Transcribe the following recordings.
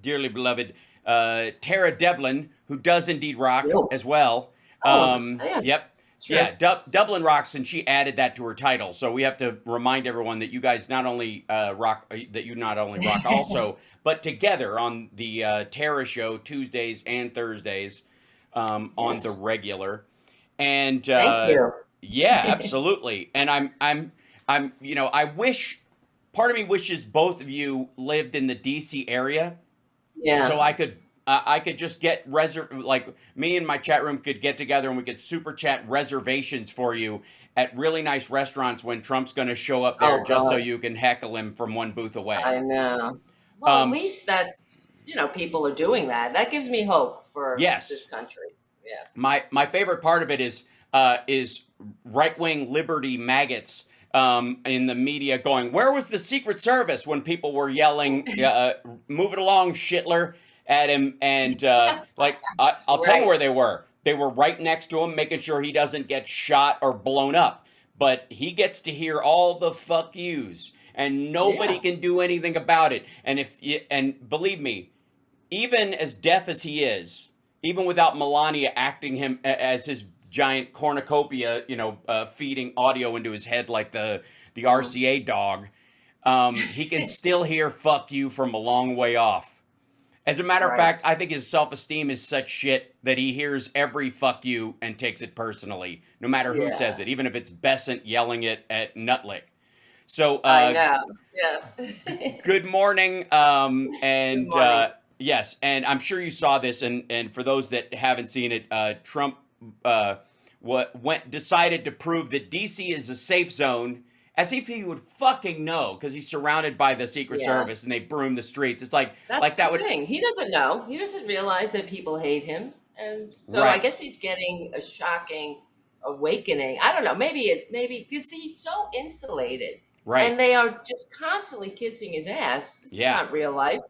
dearly beloved Tara Devlin, who does indeed rock Yo. as well. Yes. Yep. Sure. Yeah, Dublin rocks, and she added that to her title. So we have to remind everyone that you guys not only rock, that you not only rock also, but together on the Tara show Tuesdays and Thursdays on the Yes. regular. And Thank you. yeah, absolutely. And I wish, part of me wishes both of you lived in the DC area so Yeah. I could just get like me and my chat room could get together and we could super chat reservations for you at really nice restaurants when Trump's going to show up there Oh just so God. you can heckle him from one booth away. I know. Well, at Um least that's, people are doing that. That gives me hope for this yes. country. Yeah. My favorite part of it is right-wing liberty maggots in the media going, "Where was the Secret Service?" when people were yelling, "Move it along, Shitler," at him, and I'll tell you Right. where they were. They were right next to him, making sure he doesn't get shot or blown up. But he gets to hear all the fuck yous, and nobody Yeah. can do anything about it. And believe me, even as deaf as he is, even without Melania acting him as his giant cornucopia, feeding audio into his head like the Mm. RCA dog, he can still hear "fuck you" from a long way off. As a matter of Right. fact, I think his self-esteem is such shit that he hears every "fuck you" and takes it personally, no matter who Yeah. says it, even if it's Besant yelling it at Nutlick. So, I know. Yeah. good morning. Good And morning. yes, and I'm sure you saw this. And for those that haven't seen it, Trump decided to prove that DC is a safe zone, as if he would fucking know, because he's surrounded by the Secret Yeah. Service and they broom the streets. It's That's like the that would thing. He doesn't know. He doesn't realize that people hate him. And so I guess right, he's getting a shocking awakening. I don't know. Maybe because he's so insulated right, and they are just constantly kissing his ass. This is yeah. not real life.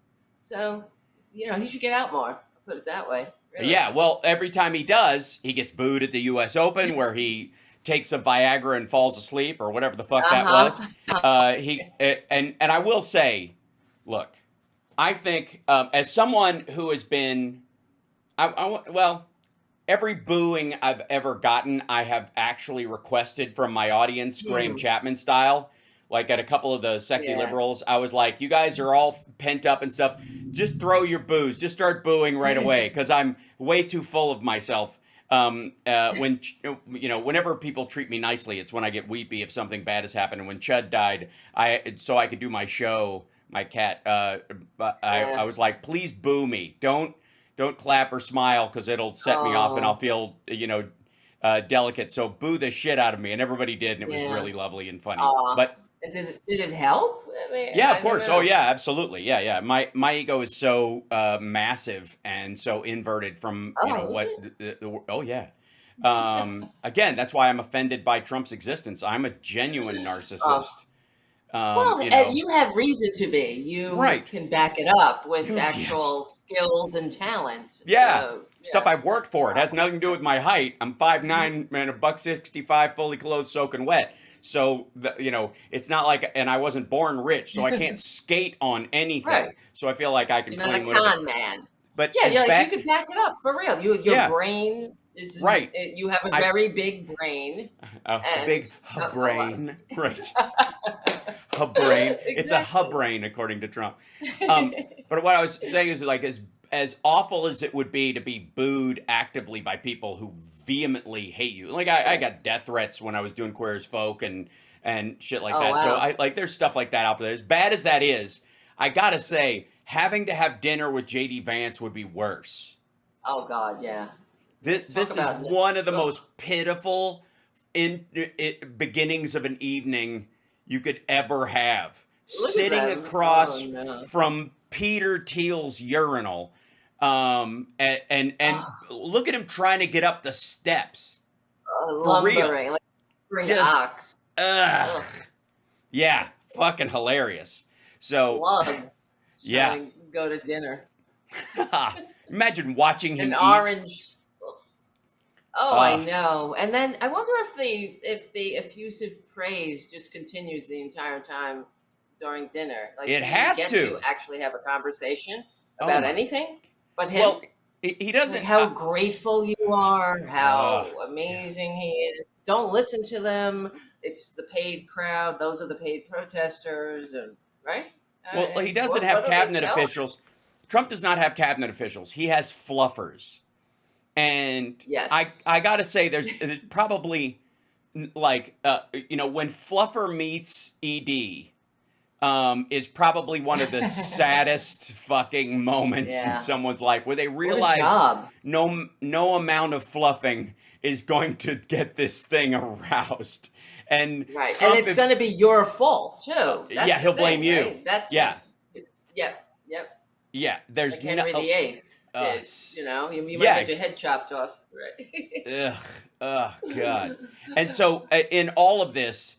So, he should get out more. I'll put it that way. Really. Yeah, well, every time he does, he gets booed at the U.S. Open, where he takes a Viagra and falls asleep, or whatever the fuck that was. Uh-huh. And I will say, look, I think as someone who has been, well, every booing I've ever gotten, I have actually requested from my audience, Graham Hmm. Chapman style. Like at a couple of the sexy Yeah. liberals, I was like, "You guys are all pent up and stuff. Just throw your boos. Just start booing right away, because I'm way too full of myself." Whenever people treat me nicely, it's when I get weepy if something bad has happened. And when Chud died, so I could do my show, my cat. But I Yeah. was like, "Please boo me. Don't clap or smile, because it'll set me off and I'll Oh, feel delicate. So boo the shit out of me," and everybody did, and it was yeah. really lovely and funny. Aw. But And did it help? I mean, yeah, of I don't course. Oh know. yeah, absolutely. Yeah, yeah. My ego is so massive and so inverted from Oh, is what it? oh yeah. Again, that's why I'm offended by Trump's existence. I'm a genuine Oh. narcissist. Well, you have reason to be. You Right. can back it up with Yes. actual skills and talent. Yeah. So, Stuff yeah, I've that's worked the for. It has problem. nothing to do with my height. I'm 5'9" and a buck 65, fully clothed, soaking wet. So it's not like, and I wasn't born rich, so I can't skate on anything. Right. So I feel like I can You're not a claim whatever. con man. But Yeah, as you're like you bad, could back it up for real. Your yeah, brain is right. you have a I very big brain a and big a lot. brain, right? Hub brain. It's a hub Exactly. brain, according to Trump. But what I was saying is, like, as awful as it would be to be booed actively by people who vehemently hate you. Like I got Yes. death threats when I was doing Queer as Folk and shit like Oh that. So wow. I like there's stuff like that out there. As bad as that is, I gotta say, having to have dinner with JD Vance would be worse. Oh God, yeah. Talk This is about one of the ugh, most pitiful beginnings of an evening you could ever have. look at Sitting them. Oh across no. from Peter Thiel's urinal, and Oh, look at him trying to get up the steps. For real. lumbering like bring Just ox. ugh. Ugh, Yeah, fucking hilarious. So lug yeah. trying to go to dinner. Imagine watching An him eat. orange. Oh, I Uh, know. And then I wonder if the effusive praise just continues the entire time during dinner. Like, it do you has get to to. actually have a conversation, Oh about my. anything but him. Well, he Like doesn't. how grateful you are, Oh how God. amazing he is. Don't listen to them. It's the paid crowd. Those are the paid protesters, and right. Well, he And doesn't have what do they cabinet tell him? officials. Trump does not have cabinet officials. He has fluffers. And Yes. I gotta say, there's probably like when Fluffer meets ED, is probably one of the saddest fucking moments in Yeah. someone's life where they What a realize job. no amount of fluffing is going to get this thing aroused. And Right. And Trump it's going to is be your fault too. yeah, That's the he'll blame thing, you. right? That's what. Yeah, Yep. Yep. yeah. Like There's no. Henry VIII did. It's You might yeah. get your head chopped off, right? Ugh, oh God. And so in all of this,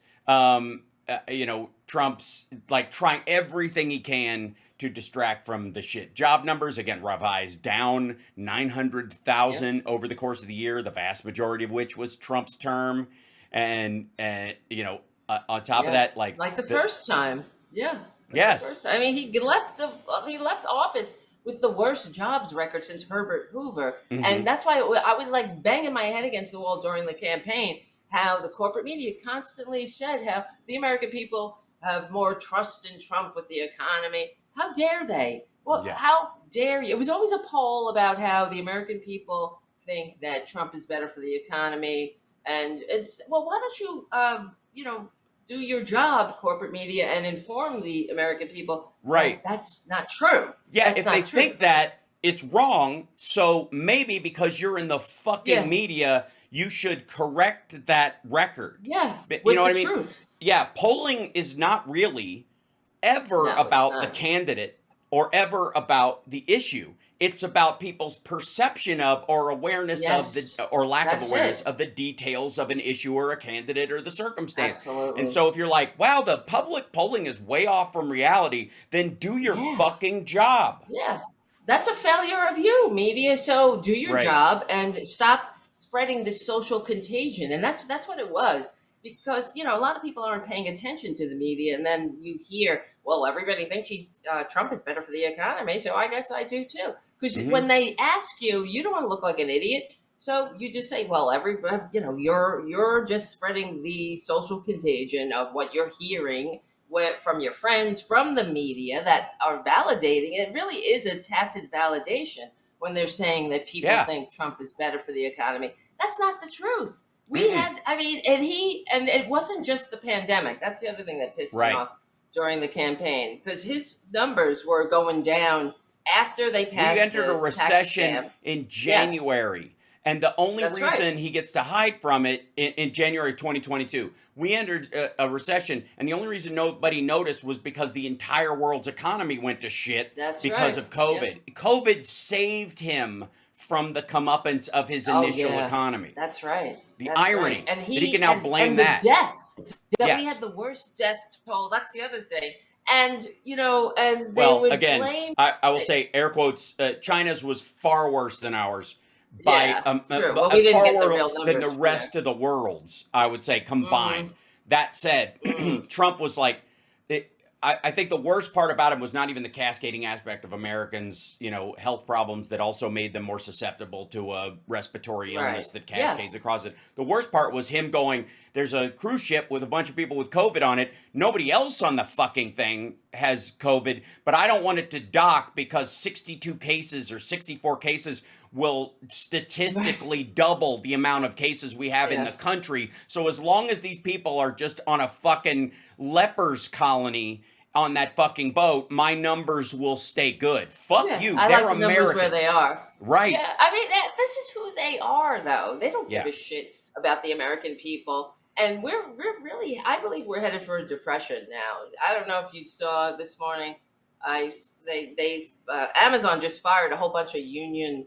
Trump's like trying everything he can to distract from the shit. Job numbers again revised down Yep. 900,000 over the course of the year, the vast majority of which was Trump's term, and on top of Yeah. that, like Like the the first time. Yeah. Like the yes, first time. I mean, he left office with the worst jobs record since Herbert Hoover. mm-hmm, And that's why I was like banging my head against the wall during the campaign how the corporate media constantly said how the American people have more trust in Trump with the economy. How dare they? Well, yeah, how dare you? It was always a poll about how the American people think that Trump is better for the economy. And it's, well, why don't you, do your job, corporate media, and inform the American people that right. that's not true. Yeah, That's if they not true. think that, it's wrong. So maybe because you're in the fucking Yeah, media, you should correct that record. yeah, But you know with what the I mean? truth. Yeah, polling is not really ever No, it's about the not. candidate or ever about the issue. It's about people's perception of or awareness of the Yes, or lack of that's awareness it. of the details of an issue or a candidate or the circumstance. And Absolutely. so if you're like, wow, the public polling is way off from reality, then do your Yeah, fucking job. yeah. That's a failure of you, media. So do your Right. job and stop spreading this social contagion. And that's what it was. Because a lot of people aren't paying attention to the media, and then you hear, well, everybody thinks Trump is better for the economy, so I guess I do too. Because Hmm. when they ask you, you don't want to look like an idiot, so you just say, well, you're just spreading the social contagion of what you're hearing from your friends, from the media that are validating it. It really is a tacit validation when they're saying that people Yeah. think Trump is better for the economy. That's not the truth. We Mm-mm. had, I mean, and it wasn't just the pandemic. That's the other thing that pissed me Right. off during the campaign because his numbers were going down after they We passed entered a the tax recession scam. in Yes, January. And the only that's right. reason he gets to hide from it in January of 2022, we entered a recession. And the only reason nobody noticed was because the entire world's economy went to shit That's because right. of Yep. COVID. COVID saved him from the comeuppance of his Oh initial yeah, economy. that's right. The That's right. irony And that he can he now blame and the that. death that we Yes. had the worst death toll. That's the other thing. And and they Well, would again, blame. I will say air quotes. China's was far worse than ours by Yeah, true. Well, we didn't far get the real worse than the numbers from there. rest of the world's. I would say combined. Mm-hmm. That said, Mm-hmm. Trump was like, it, I think the worst part about him was not even the cascading aspect of Americans, health problems that also made them more susceptible to a respiratory Right. illness that Yeah. cascades across it. The worst part was him going, there's a cruise ship with a bunch of people with COVID on it. Nobody else on the fucking thing has COVID, but I don't want it to dock because 62 cases or 64 cases will Right. statistically double the amount of cases we have in Yeah. the country. So as long as these people are just on a fucking lepers colony on that fucking boat, my numbers will stay good. Fuck Yeah. you. I They're like the numbers where they Americans. are. Right. Yeah. I mean, this is who they are, though. They don't give Yeah. a shit about the American people. And we're really, I believe we're headed for a depression now. I don't know if you saw this morning. Amazon just fired a whole bunch of union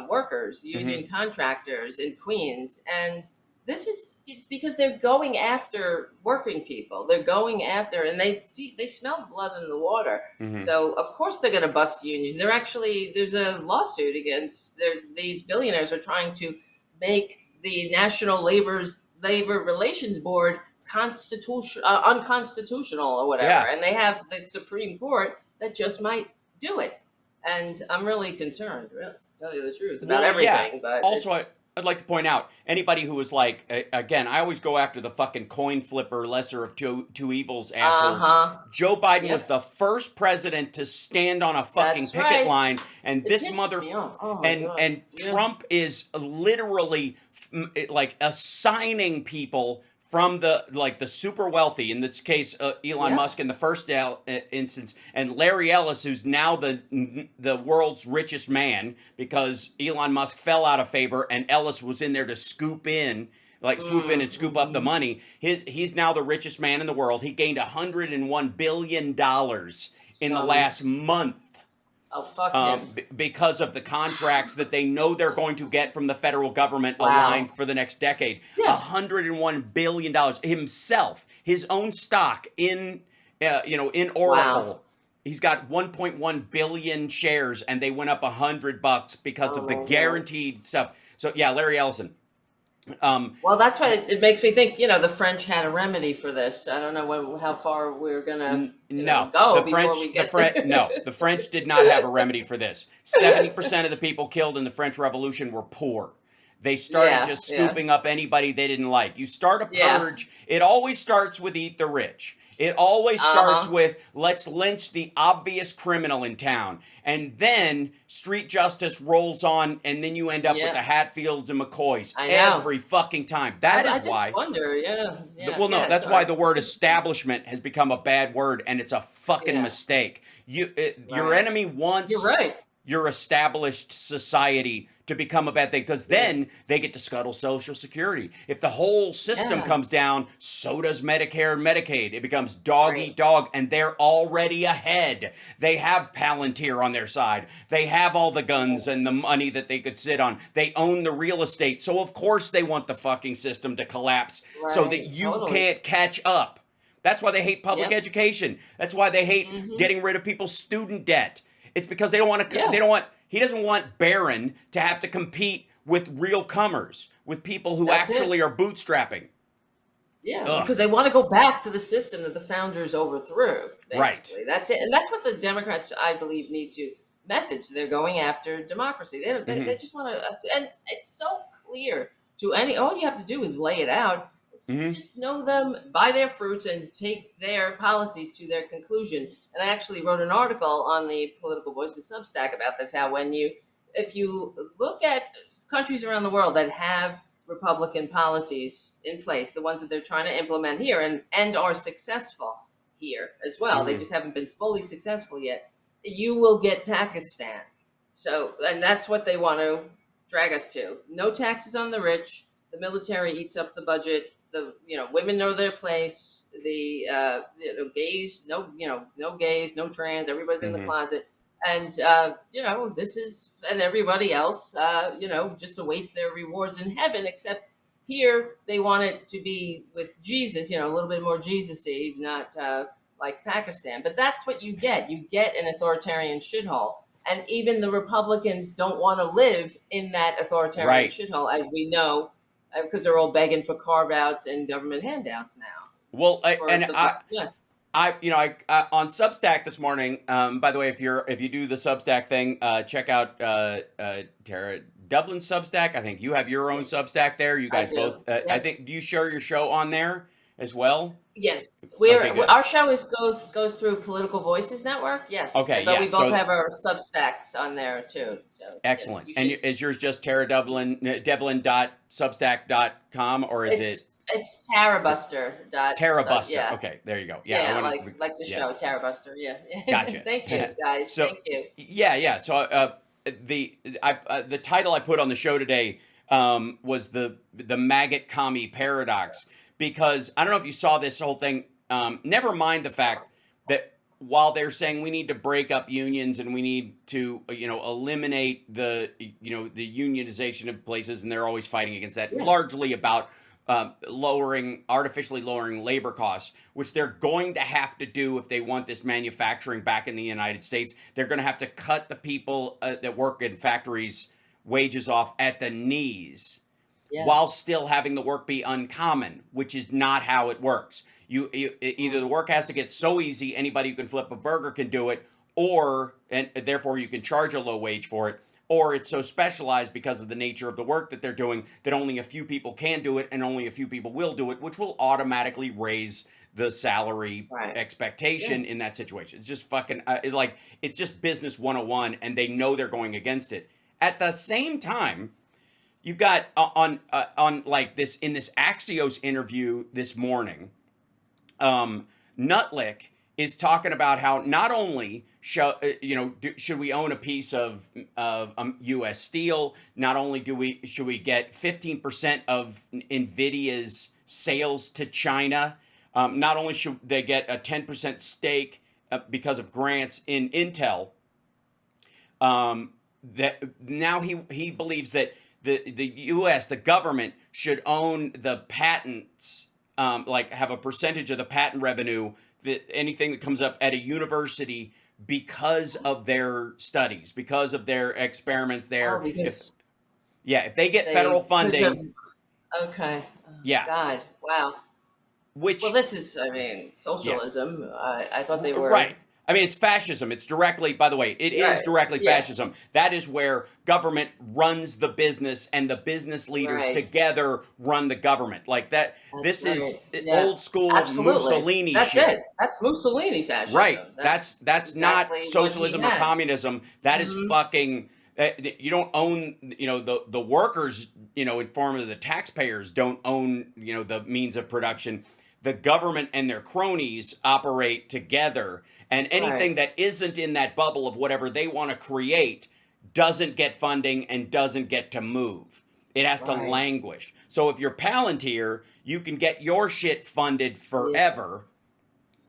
workers, Hmm. union contractors in Queens, and this is because they're going after working people. They're going after, and they smell blood in the water. Hmm. So of course they're going to bust unions. There's a lawsuit against these billionaires are trying to make the National Labor Relations Board unconstitutional or whatever, Yeah. and they have the Supreme Court that just might do it. And I'm really concerned, really, to tell you the truth, about Well, yeah. everything. But Also, it's I'd like to point out anybody who was like, again, I always go after the fucking coin flipper, lesser of two evils assholes. uh-huh. Joe Biden was Yep, the first president to stand on a fucking that's picket right. line, and It this pisses mother, me off. Oh my and god. and Yeah. Trump is literally like assigning people from the super wealthy, in this case Elon Yep. Musk in the first instance, and Larry Ellis, who's now the world's richest man because Elon Musk fell out of favor and Ellis was in there to swoop in and scoop up the Mm-hmm. money. He's now the richest man in the world. He gained $101 billion in the last Scums. month, Oh, fuck him. because of the contracts that they know they're going to get from the federal government Wow. aligned for the next decade. Yeah. $101 billion himself, his own stock in Wow. Oracle. He's got 1.1 billion shares, and they went up $100 because Oh of the my god. guaranteed stuff. So yeah, Larry Ellison. Well, that's why it makes me think. The French had a remedy for this. I don't know how far we're gonna, No, go before we get there. No, the French did not have a remedy for this. 70% of the people killed in the French Revolution were poor. They started Yeah. just Yeah. scooping up anybody they didn't like. You start a Yeah. purge, it always starts with eat the rich. It always Uh starts huh. with let's lynch the obvious criminal in town. And then street justice rolls on, and then you end up with Yeah. the Hatfields and McCoys I know. every fucking time. I, That I is just why. wonder. Yeah. Yeah. Well, no, Yeah. that's why Sorry. the word establishment has become a bad word, and it's a fucking Yeah. mistake. Your Right. enemy You're wants right. your established society to become a bad thing, because Yes. then they get to scuttle Social Security. If the whole system Yeah. comes down, so does Medicare and Medicaid. It becomes dog Right. eat dog, and they're already ahead. They have Palantir on their side. They have all the guns Yes. and the money that they could sit on. They own the real estate. So of course they want the fucking system to collapse so that Right. you Totally. can't catch up. That's why they hate public Yep. education. That's why they hate Mm-hmm. getting rid of people's student debt. It's because they don't want to. They Yeah. don't want. He doesn't want Barron to have to compete with real comers, with people who That's it. actually are bootstrapping. Yeah, Ugh. because they want to go back to the system that the founders overthrew. Right. Basically, that's it, and that's what the Democrats, I believe, need to message. They're going after democracy. They don't, Hmm. they just want to, and it's so clear to any. All you have to do is lay it out. It's Hmm. just know them by their fruits and take their policies to their conclusion. And I actually wrote an article on the Political Voices Substack about this. How if you look at countries around the world that have Republican policies in place, the ones that they're trying to implement here and are successful here as well. They Hmm. just haven't been fully successful yet. You will get Pakistan. So, and that's what they want to drag us to. No taxes on the rich. The military eats up the budget. The women know their place. The gays, no gays, no trans. Everybody's in the Hmm. closet, and this is, and everybody else just awaits their rewards in heaven. Except here they want it to be with Jesus, a little bit more Jesus-y, not like Pakistan. But that's what you get. You get an authoritarian shithole. And even the Republicans don't want to live in that authoritarian Right. shithole, as we know, because they're all begging for carve outs and government handouts now. Well, For the yeah, on Substack this morning. By the way, if you do the Substack thing, check out Tara Devlin Substack. I think you have your own yes, Substack there. You I guys do. both. I Yep. think, do you share your show on there as well? Yes, Okay, good. our show goes through Political Voices Network. Yes, Okay, but yeah. we both So have our Substacks on there too. So yes, excellent. you And should. is yours just Tara Devlin, Devlin.substack.com, or is it It's Tarabuster dot Tarabuster? yeah. Okay, there you go. Yeah, Yeah, I want to. like the Yeah, show Tarabuster. Yeah. gotcha. Thank you, guys. So Thank you. yeah. So the title I put on the show today was the maggot commie paradox, because I don't know if you saw this whole thing. Never mind the fact that while they're saying we need to break up unions and we need to eliminate the unionization of places, and they're always fighting against that, Yeah. largely about artificially lowering labor costs, which they're going to have to do if they want this manufacturing back in the United States. They're going to have to cut the people that work in factories wages off at the knees, Yeah. while still having the work be uncommon, which is not how it works. Either the work has to get so easy anybody who can flip a burger can do it, or and therefore you can charge a low wage for it, or it's so specialized because of the nature of the work that they're doing that only a few people can do it and only a few people will do it, which will automatically raise the salary Right. expectation in that situation. It's just fucking it's just business 101, and they know they're going against it. At the same time, you've got on like this in this Axios interview this morning, Nutlick is talking about how not only should we own a piece of U.S. Steel, not only should we get 15% of Nvidia's sales to China, not only should they get a 10% stake because of grants in Intel. That now he believes that the U.S. the government should own the patents, like have a percentage of the patent revenue, that anything that comes up at a university because of their studies, because of their experiments there. Oh, because If they get federal funding, okay. Oh, yeah, God, wow. which Well, this is, I mean, yeah, socialism. I thought they were right. I mean, it's fascism. It's directly, by the way, it is right. directly Yeah, fascism. That is where government runs the business and the business leaders right. together run the government. Like that, That's this is right. Yeah, old school absolutely. Mussolini That's shit. it. That's Mussolini Right. fascism. That's not Exactly what he socialism or had. communism. That is Hmm. fucking. You don't own, the workers, in form of the taxpayers don't own, the means of production. The government and their cronies operate together, and anything Right. that isn't in that bubble of whatever they want to create doesn't get funding and doesn't get to move. It has to Right. languish. So if you're Palantir, you can get your shit funded Yeah. forever,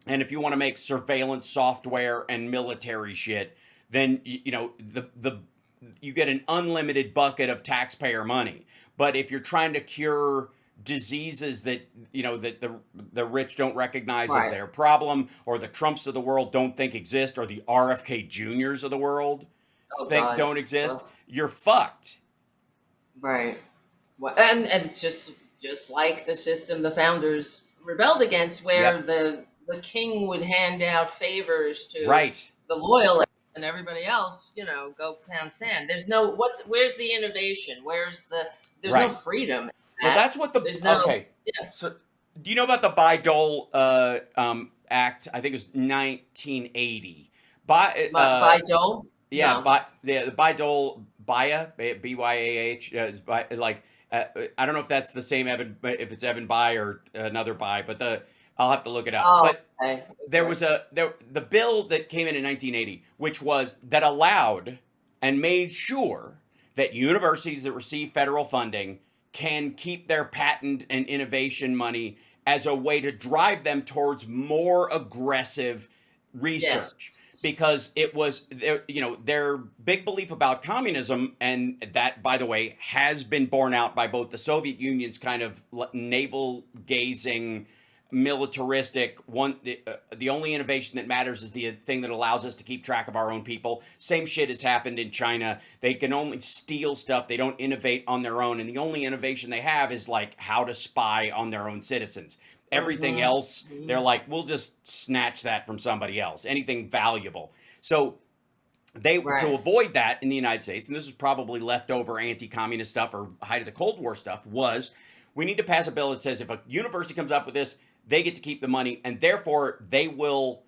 and if you want to make surveillance software and military shit, then you get an unlimited bucket of taxpayer money. But if you're trying to cure diseases that that the rich don't recognize as Right. their problem, or the Trumps of the world don't think exist, or the RFK Juniors of the world Oh think God. don't exist, Ugh. you're fucked. Right. Well, and it's just like the system the founders rebelled against, where Yep. the king would hand out favors to Right. the loyalists, and everybody else, go pound sand. Where's the innovation? There's no Right. freedom in Well, that. that's what the There's no okay. yeah. So, do you know about the Bayh-Dole Act? I think it was 1980. By By Joel? Yeah, No. by the Bayh-Dole Baya, Byah, like I don't know if that's the same Evan, but if it's Evan Bay or another Bay, but I'll have to look it up. Oh, But okay. there Okay. was the bill that came in 1980, which was that allowed and made sure that universities that receive federal funding can keep their patent and innovation money as a way to drive them towards more aggressive Yes. research, because it was their big belief about communism, and that, by the way, has been borne out by both the Soviet Union's kind of navel gazing, militaristic one. The only innovation that matters is the thing that allows us to keep track of our own people. Same shit has happened in China. They can only steal stuff. They don't innovate on their own, and the only innovation they have is like how to spy on their own citizens. Everything Mm-hmm. else, they're like, we'll just snatch that from somebody else. Anything valuable. So to Right. avoid that in the United States, and this is probably leftover anti-communist stuff or height of the Cold War stuff, was we need to pass a bill that says if a university comes up with this, they get to keep the money, and therefore they will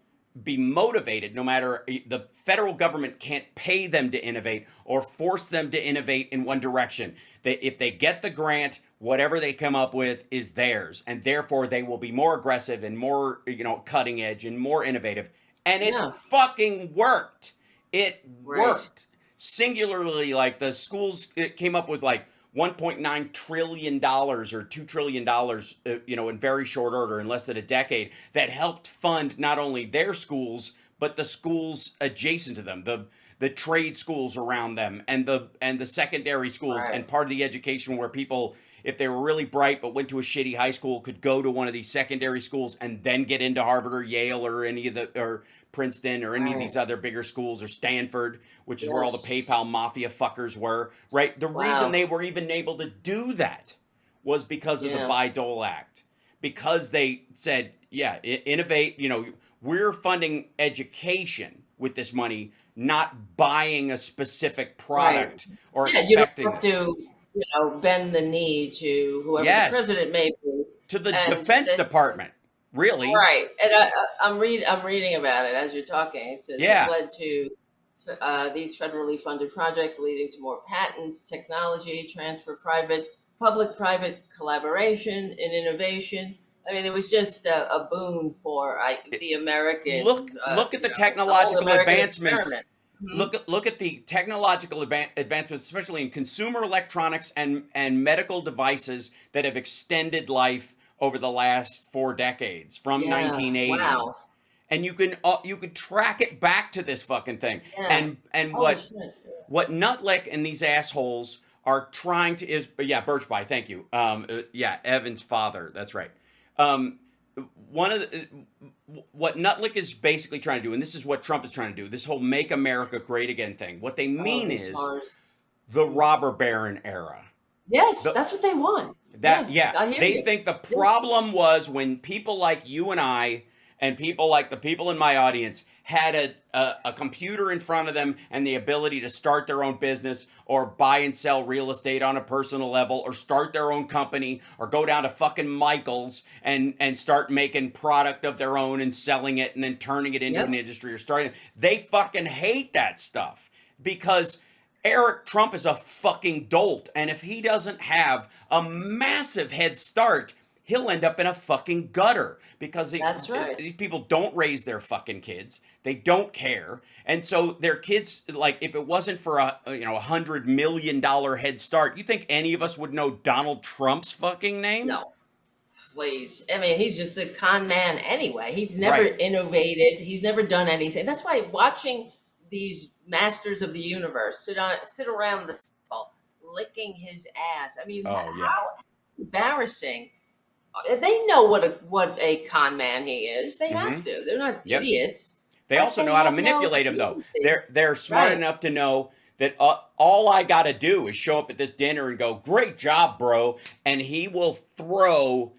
be motivated. No matter, the federal government can't pay them to innovate or force them to innovate in one direction. If they get the grant, whatever they come up with is theirs, and therefore they will be more aggressive and more cutting edge and more innovative. And it Yeah. fucking worked. It Right. worked. Singularly, like the schools, it came up with like $1.9 trillion or $2 trillion, in very short order, in less than a decade, that helped fund not only their schools, but the schools adjacent to them, the trade schools around them, and the secondary schools, Right. and part of the education where people, if they were really bright but went to a shitty high school, could go to one of these secondary schools and then get into Harvard or Yale or or Princeton or any of Right. these other bigger schools, or Stanford, which is where all the Yes. PayPal mafia fuckers were, right? The reason Wow. they were even able to do that was because of the Yeah. Bayh-Dole Act. Because they said, yeah, innovate, we're funding education. with this money, not buying a specific Right. product or Yeah, you don't expecting have this. to, bend the knee to whoever the Yes, president may be. to the And Defense this, Department, really. right. And I'm reading about it as you're talking. It says it Yeah. led to these federally funded projects leading to more patents, technology transfer, public-private collaboration and innovation. I mean, it was just a boon for the American, Look at the the whole technological American advancements. experiment. Hmm. Look at the technological advancements, especially in consumer electronics and medical devices that have extended life over the last 4 decades from Yeah. 1980. Wow. And you could track it back to this fucking thing. Yeah. And Holy shit. what Nutlick and these assholes are trying to is, yeah, Birchby, thank you. Yeah, Evan's father, that's right. Um, one of the, what Nutlick is basically trying to do, and this is what Trump is trying to do, this whole "Make America Great Again" thing. What they Oh, mean these is stars. the robber baron era. Yes, The, that's what they want. Yeah, yeah, I hear they you. think the Yeah. problem was when people like you and I and people like the people in my audience had a computer in front of them and the ability to start their own business or buy and sell real estate on a personal level or start their own company or go down to fucking Michael's and start making product of their own and selling it and then turning it into an Yep. industry or starting. They fucking hate that stuff because Eric Trump is a fucking dolt. And if he doesn't have a massive head start, he'll end up in a fucking gutter because That's right. these people don't raise their fucking kids. They don't care. And so their kids, like, if it wasn't for $100 million head start, you think any of us would know Donald Trump's fucking name? No, please. I mean, he's just a con man anyway. He's never Right. innovated. He's never done anything. That's why watching these masters of the universe sit around the table licking his ass. I mean, Oh, yeah. how embarrassing. They know what a con man he is. They have Mm-hmm. to. They're not Yep. idiots, They but also they know how to have no manipulate him, though. decency. They're smart Right. enough to know that all I got to do is show up at this dinner and go, "Great job, bro," and he will throw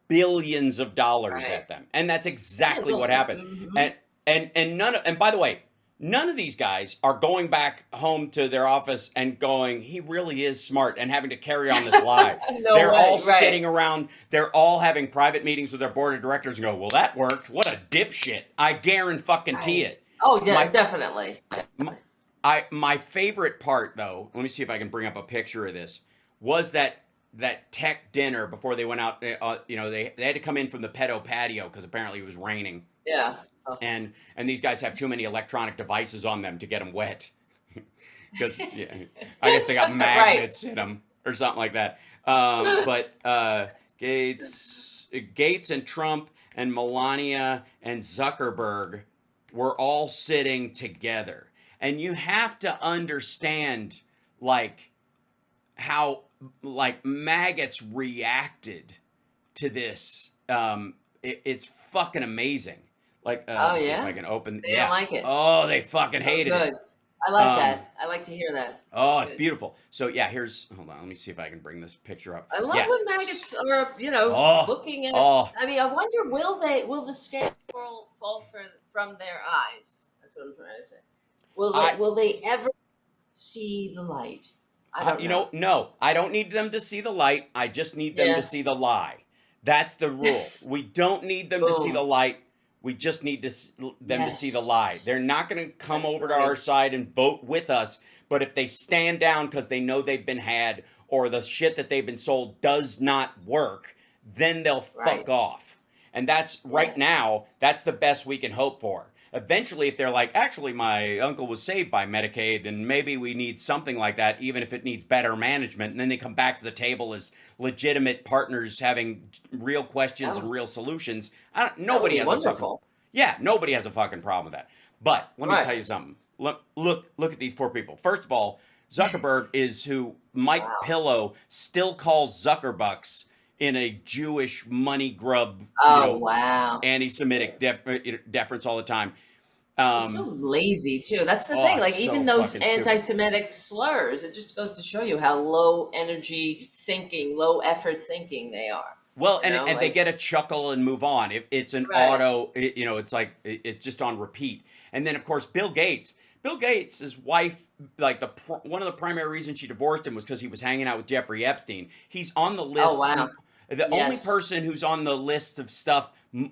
billions of dollars Right. at them, and that's Yeah. exactly So, what happened. mhm. And none of, and by the way, none of these guys are going back home to their office and going, "He really is smart," and having to carry on this lie. No They're all way. Right. sitting around, they're all having private meetings with their board of directors and go, "Well, that worked. What a dipshit. I guarantee Right. it." Oh yeah, My definitely. my favorite part, though, let me see if I can bring up a picture of this, was that tech dinner before they went out. They had to come in from the pedo patio because apparently it was raining, Yeah. Oh. and these guys have too many electronic devices on them to get them wet because I guess they got Right. magnets in them or something like that. But Gates and Trump and Melania and Zuckerberg were all sitting together, and you have to understand like how like maggots reacted to this. It's fucking amazing. Like, Oh let's see if I yeah. can open. They don't like it. Oh, they fucking Oh hated good. it. I like Um, that. I like to hear that. oh, That's it's good. beautiful. So yeah, hold on. Let me see if I can bring this picture up. I love Yeah. when maggots are, Oh, looking at. oh. I mean, I wonder will the scale fall from their eyes? That's what I'm trying to say. I Will they ever see the light? I don't know. No, I don't need them to see the light. I just need them to Yeah. see the lie. That's the rule. We don't need them to see the Boom. light. We just need them to see the lie. Yes. They're not going to come That's over to our right. side and vote with us. But if they stand down because they know they've been had or the shit that they've been sold does not work, then they'll fuck Right. off. And that's right Yes. now, that's the best we can hope for. Eventually, if they're like, actually, my uncle was saved by Medicaid, and maybe we need something like that, even if it needs better management, and then they come back to the table as legitimate partners having real questions That and would, real solutions. that would Nobody be has a fucking wonderful. nobody has a fucking problem with that. But let me Right. tell you something. Look at these poor people. First of all, Zuckerberg is who Mike Wow. Pillow still calls Zuckerbucks in a Jewish money grub, Oh wow. anti-Semitic deference all the time. They're so lazy too. That's the Oh, thing. it's Like so even those fucking stupid. anti-Semitic slurs, it just goes to show you how low energy thinking, low effort thinking they are. Well, and they Like get a chuckle and move on. It's an right. auto, it's like it's just on repeat. And then, of course, Bill Gates. Bill Gates' wife, like one of the primary reasons she divorced him was because he was hanging out with Jeffrey Epstein. He's on the Oh list. wow. The only Yes. person who's on the list of stuff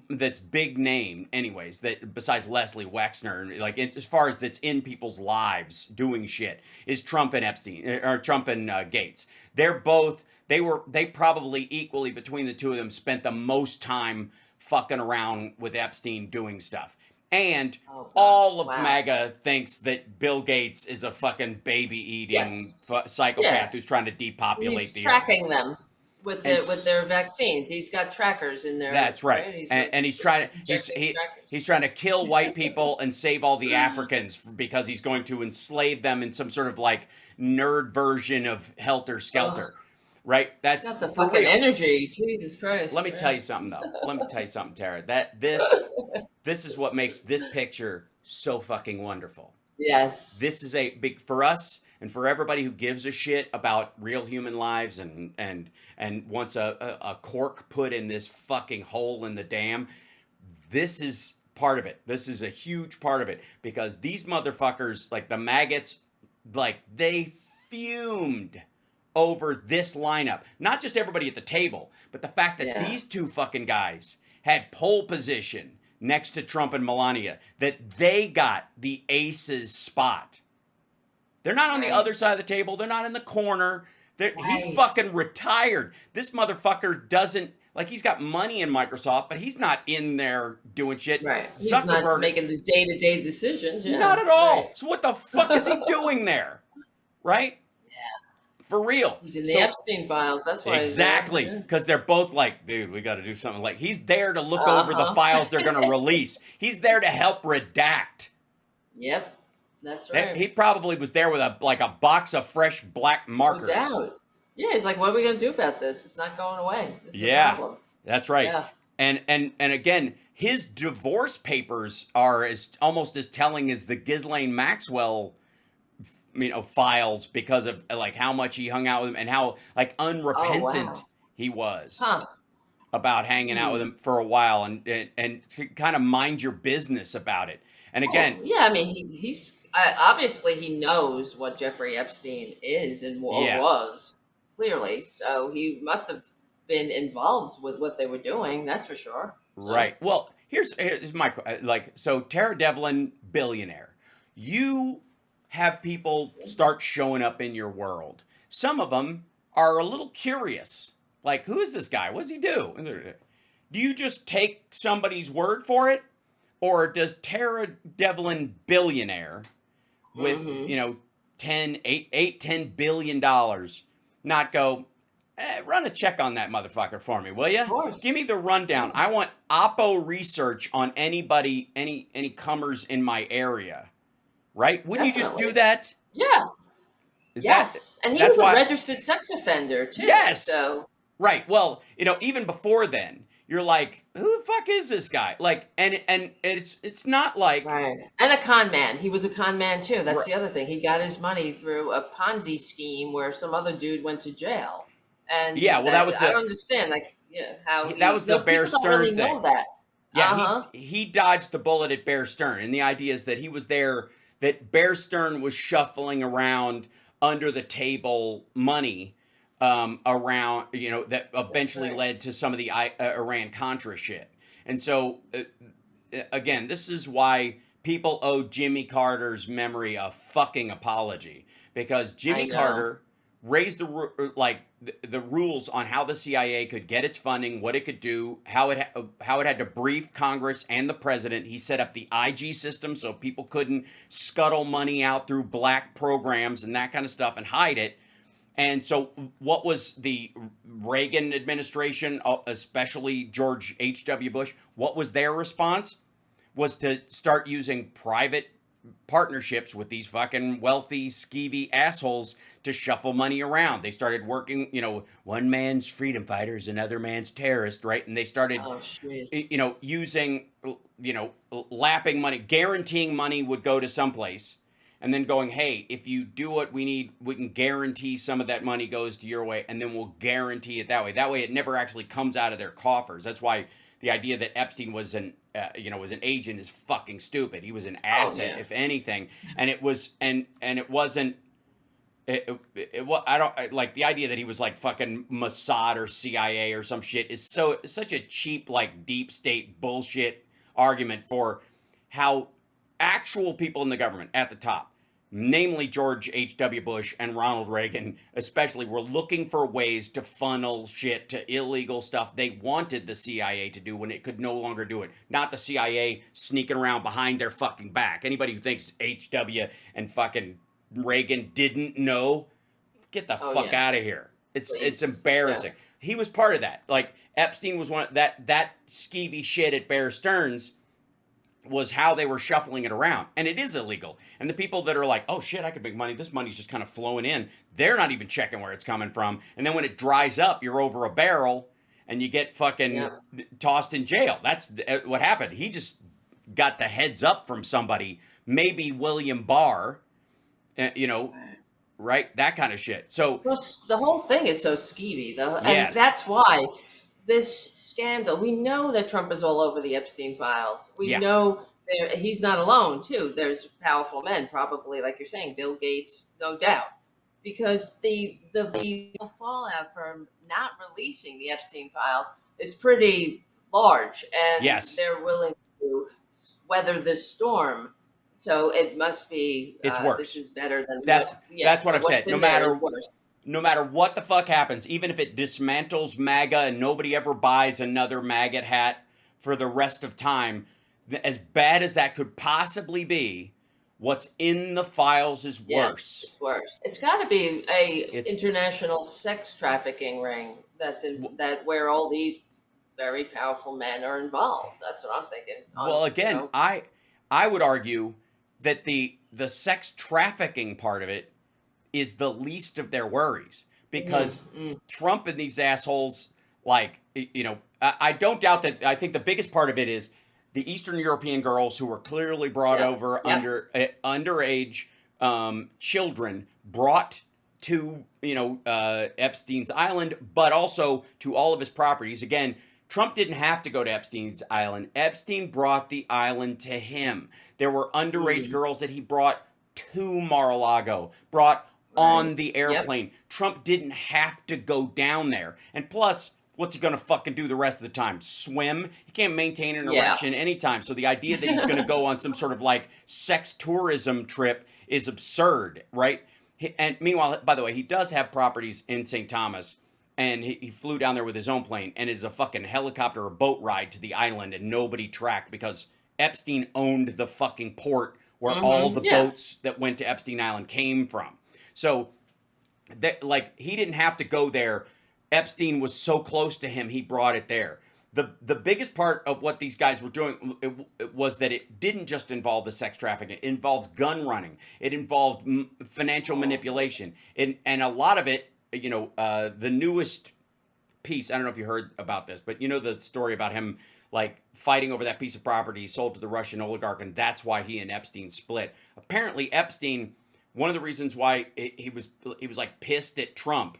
that's big name, anyways, that besides Leslie Wexner, like as far as that's in people's lives doing shit, is Trump and Epstein or Trump and Gates. They probably equally between the two of them spent the most time fucking around with Epstein doing stuff. And Oh god. all of Wow. MAGA thinks that Bill Gates is a fucking baby eating Yes. psychopath Yeah. who's trying to depopulate He's the earth. tracking them And with their vaccines. He's got trackers in there, that's right. right? He's like And he's trying to injecting trackers. he's trying to kill white people and save all the Africans because he's going to enslave them in some sort of like nerd version of Helter Oh, Skelter. Right? he's That's got the for fucking real. energy. Jesus Christ. Let me tell Right? you something though. Let me tell you something, Tara. That this is what makes this picture so fucking wonderful. Yes. This is a big for us and for everybody who gives a shit about real human lives and wants a cork put in this fucking hole in the dam. This is part of it. This is a huge part of it because these motherfuckers, like the maggots, like they fumed over this lineup. Not just everybody at the table, but the fact that Yeah. these two fucking guys had pole position next to Trump and Melania, that they got the aces spot. They're not on the other Right. side of the table. They're not in the corner. He's Right. fucking retired. This motherfucker doesn't, like, he's got money in Microsoft, but he's not in there doing shit. Right. He's not Zuckerberg, making the day-to-day decisions. Yeah. not at all. Right. So what the fuck is he doing there? Right? For real. He's in the So- Epstein files. That's why. Exactly, He's there. because they're both like, dude, we got to do something. Like, he's there to look Yeah. over the files they're going to release. He's there to help redact. Yep. That's right. He probably was there with a box of fresh black markers. No doubt. Yeah, he's like, what are we gonna do about this? It's not going away. This is a Yeah. problem. That's right. Yeah. And again, his divorce papers are almost as telling as the Ghislaine Maxwell, files because of like how much he hung out with him and how like unrepentant wow. he was. Huh. About hanging out with him for a while and to kind of mind your business about it. And again, Yeah, I mean, he's obviously he knows what Jeffrey Epstein is and Yeah. was clearly, so he must have been involved with what they were doing. That's for sure. So, right. Well, here's my so Tara Devlin, billionaire. You have people start showing up in your world. Some of them are a little curious. Like, who is this guy? What does he do? Do you just take somebody's word for it? Or does Tara Devlin, billionaire, with, Mhm. $10 billion, not go, run a check on that motherfucker for me, will you? Of course. Give me the rundown. I want Oppo research on anybody, any comers in my area. Right? Wouldn't you just do Definitely. that? Yeah. Yes, and he that's was a why- registered sex offender too. Yes. So Right. Well, even before then, you're like, who the fuck is this guy? Like, and it's not like, right, and a con man. He was a con man too. That's Right. the other thing. He got his money through a Ponzi scheme where some other dude went to jail. And Yeah, well, that was I the- don't understand. Like, yeah, how that was the Bear people don't Stearns really know thing. that. yeah, Uh-huh. he dodged the bullet at Bear Stearns, and the idea is that he was there, that Bear Stearns was shuffling around under the table money around, that eventually right. led to some of the Iran Contra shit. And so, again, this is why people owe Jimmy Carter's memory a fucking apology, because Jimmy I know. Carter raised the rules on how the CIA could get its funding, what it could do, how it had to brief Congress and the president. He set up the IG system so people couldn't scuttle money out through black programs and that kind of stuff and hide it. And so what was the Reagan administration, especially George H.W. Bush, what was their response? Was to start using private partnerships with these fucking wealthy, skeevy assholes to shuffle money around. They started working, one man's freedom fighter is another man's terrorist, right? And they started, Oh, jeez. using, lapping money, guaranteeing money would go to someplace. And then going, hey, if you do what we need, we can guarantee some of that money goes to your way, and then we'll guarantee it that way. That way it never actually comes out of their coffers. That's why the idea that Epstein was was an agent is fucking stupid. He was an Oh asset, yeah. if anything, and it was and it wasn't. I don't like the idea that he was like fucking Mossad or CIA or some shit is such a cheap like deep state bullshit argument for how actual people in the government at the top, namely George H.W. Bush and Ronald Reagan especially, were looking for ways to funnel shit to illegal stuff they wanted the CIA to do when it could no longer do it. Not the CIA sneaking around behind their fucking back. Anybody who thinks H.W. and fucking Reagan didn't know, get the Oh fuck out yes. of here. It's Please. Yeah. embarrassing. He was part of that. Like Epstein was one that skeevy shit at Bear Stearns was how they were shuffling it around. And it is illegal. And the people that are like, oh shit, I could make money. This money's just kind of flowing in. They're not even checking where it's coming from. And then when it dries up, you're over a barrel and you get fucking Yeah. tossed in jail. That's what happened. He just got the heads up from somebody, maybe William Barr, you know, right? That kind of shit. So, So the whole thing is so skeevy, though, and yes. that's why this scandal. We know that Trump is all over the Epstein files. We Yeah. know he's not alone, too. There's powerful men, probably like you're saying, Bill Gates, no doubt, because the fallout from not releasing the Epstein files is pretty large, and Yes. they're willing to weather this storm. So it must be It's this worse. is better than That's what. Yeah. that's what So I've what's said. in there is worse. No matter what the fuck happens, even if it dismantles MAGA and nobody ever buys another MAGA hat for the rest of time, as bad as that could possibly be, what's in the files is Yeah, worse. it's worse. It's got to be a It's international sex trafficking ring that where all these very powerful men are involved. That's what I'm thinking. well, again, I would argue that the sex trafficking part of it is the least of their worries because mm, Trump and these assholes, like, I don't doubt that. I think the biggest part of it is the Eastern European girls who were clearly brought yep, over yep, underage children brought to Epstein's island, but also to all of his properties. Again, Trump didn't have to go to Epstein's island. Epstein brought the island to him. There were underage mm, girls that he brought to Mar-a-Lago, brought right, on the yep, airplane. Trump didn't have to go down there. And plus, what's he gonna fucking do the rest of the time? Swim? He can't maintain an yeah, erection anytime. So the idea that he's gonna go on some sort of like sex tourism trip is absurd, right? And meanwhile, by the way, he does have properties in St. Thomas, and he flew down there with his own plane, and is a fucking helicopter or boat ride to the island, and nobody tracked because Epstein owned the fucking port where all the yeah, boats that went to Epstein Island came from. So that, like, he didn't have to go there. Epstein was so close to him, he brought it there. The biggest part of what these guys were doing it was that it didn't just involve the sex trafficking. It involved gun running. It involved financial manipulation. And a lot of it, the newest piece, I don't know if you heard about this, but you know the story about him like fighting over that piece of property he sold to the Russian oligarch, and that's why he and Epstein split. Apparently, Epstein, one of the reasons why he was like pissed at Trump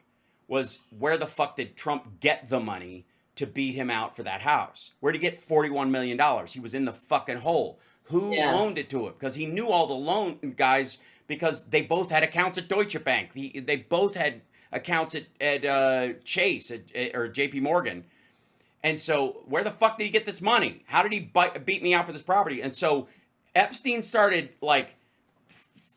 was where the fuck did Trump get the money to beat him out for that house? Where did he get $41 million? He was in the fucking hole. Who yeah, loaned it to him? Because he knew all the loan guys because they both had accounts at Deutsche Bank. They both had accounts at Chase or JP Morgan. And so where the fuck did he get this money? How did he beat me out for this property? And so Epstein started like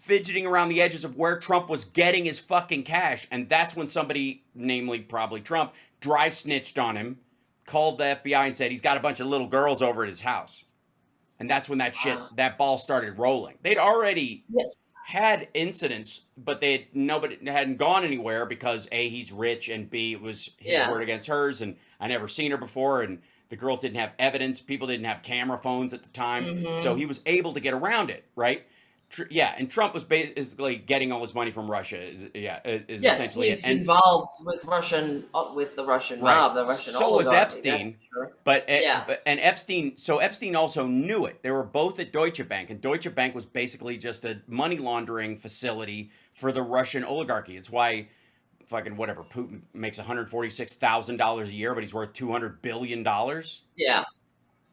fidgeting around the edges of where Trump was getting his fucking cash. And that's when somebody, namely probably Trump, dry snitched on him, called the FBI and said he's got a bunch of little girls over at his house. And that's when that ball started rolling. They'd already yeah, had incidents, but nobody hadn't gone anywhere because A, he's rich, and B, it was his yeah, word against hers, and I never seen her before, and the girls didn't have evidence. People didn't have camera phones at the time, so he was able to get around it, right? Yeah, and Trump was basically getting all his money from Russia. Is yes, essentially it. he's And involved with the Russian right. mob, the Russian So was oligarchy. That's Epstein, for sure. but Yeah, Epstein. So Epstein also knew it. They were both at Deutsche Bank, and Deutsche Bank was basically just a money laundering facility for the Russian oligarchy. It's why fucking whatever Putin makes $146,000 a year, but he's worth $200 billion. yeah,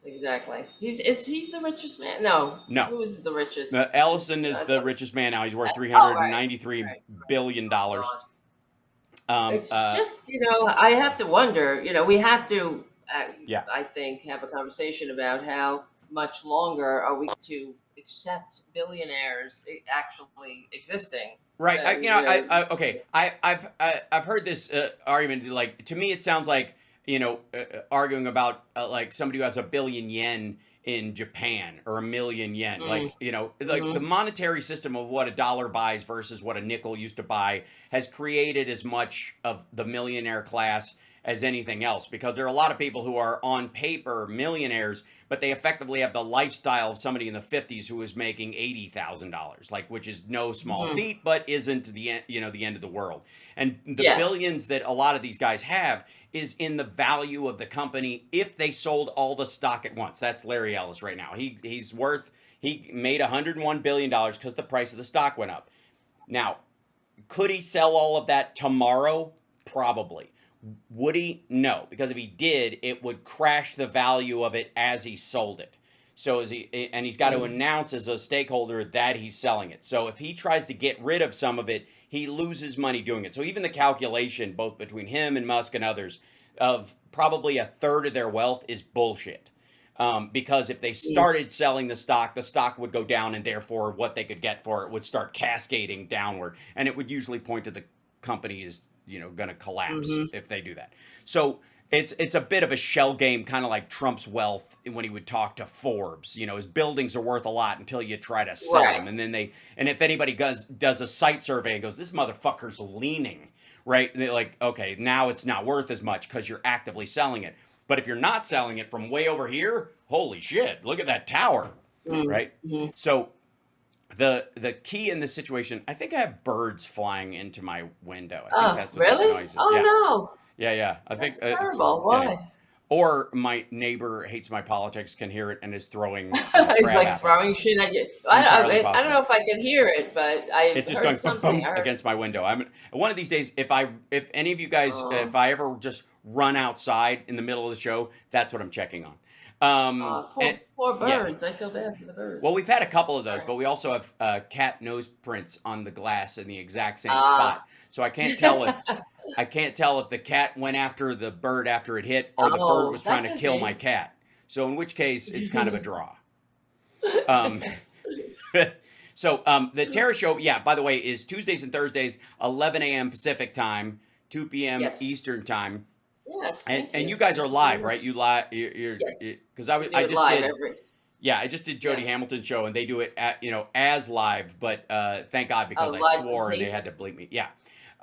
exactly. Is he the richest man? No. No. Who is the richest? Ellison is the richest man now. He's worth Oh, right, $393 right, right. billion Oh dollars. God. It's Uh, just, I have to wonder, we have to, yeah. I think, have a conversation about how much longer are we to accept billionaires actually existing. Right. And, Okay. I've heard this argument. Like, to me, it sounds like, arguing about like somebody who has a billion yen in Japan or a million yen. mm, Like, like the hmm monetary system of what a dollar buys versus what a nickel used to buy has created as much of the millionaire class as anything else, because there are a lot of people who are on paper millionaires, but they effectively have the lifestyle of somebody in the 50s who is making $80,000, like, which is no small hmm feat, but isn't the the end of the world. And the yeah, billions that a lot of these guys have is in the value of the company if they sold all the stock at once. That's Larry Ellis right now. He made $101 billion because the price of the stock went up. Now, could he sell all of that tomorrow? Probably. Would he? No, because if he did, it would crash the value of it as he sold it. So he's got to mm, announce as a stakeholder that he's selling it. So if he tries to get rid of some of it, he loses money doing it. So even the calculation, both between him and Musk and others, of probably a third of their wealth is bullshit. Because if they mm, started selling the stock would go down, and therefore what they could get for it would start cascading downward, and it would usually point to the company is going to collapse hmm if they do that. So it's a bit of a shell game, kind of like Trump's wealth when he would talk to Forbes. His buildings are worth a lot until you try to sell right. them, and if anybody does a site survey and goes, this motherfucker's leaning, right? And they're like, okay, now it's not worth as much because you're actively selling it. But if you're not selling it from way over here, holy shit, look at that tower, right? Mm-hmm. So the key in this situation, I think I have birds flying into my window. I think Oh, that's what that really? noise is. Oh Yeah, no, yeah. I think that's it's terrible. yeah. Why? Or my neighbor hates my politics, can hear it, and is throwing He's crab like throwing apples. shit at you. It's entirely I don't possible. know if I can hear it, but I It's just heard going boom something. boom I heard. against my window. One of these days, if any of you guys, Uh, if I ever just run outside in the middle of the show, that's what I'm checking on. And poor yeah, birds. I feel bad for the well, birds. we've had a couple of those, Sorry. but we also have cat nose prints on the glass in the exact same Ah. spot. So I can't tell if the cat went after the bird after it hit, or the bird Oh, was trying that to could kill my be. cat. So in which case, it's kind of a draw. Um, so the Terror Show, yeah, by the way, is Tuesdays and Thursdays, 11 a.m. Pacific time, 2 p.m. Yes. Eastern time, Yes. and Thank and you you. guys are Thank you very live, much. right? You live, you're Yes. because We do I it just live did. every. Yeah, I just did Yeah. Jody Hamilton's show, and they do it as live, but thank God, because Oh, I live to swore and they tape. had to bleep me. Yeah,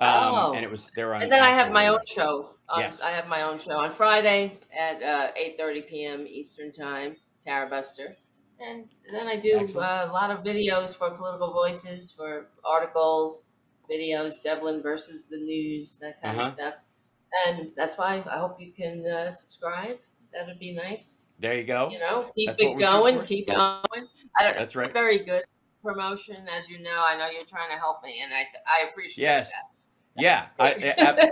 and Oh. they were And on then I have actual my own radio. show on. Yes, I have my own show on Friday at 8:30 p.m. Eastern Time, Tara Buster, and then I do excellent. a lot of videos for Political Voices, for articles, videos, Devlin versus the news, that Uh kind of huh. stuff. And that's why I hope you can subscribe. That would be nice. There you go. Keep That's what it we shoot going, for. keep going. I don't That's right. very good promotion, as you know. I know you're trying to help me, and I appreciate Yes. Yeah.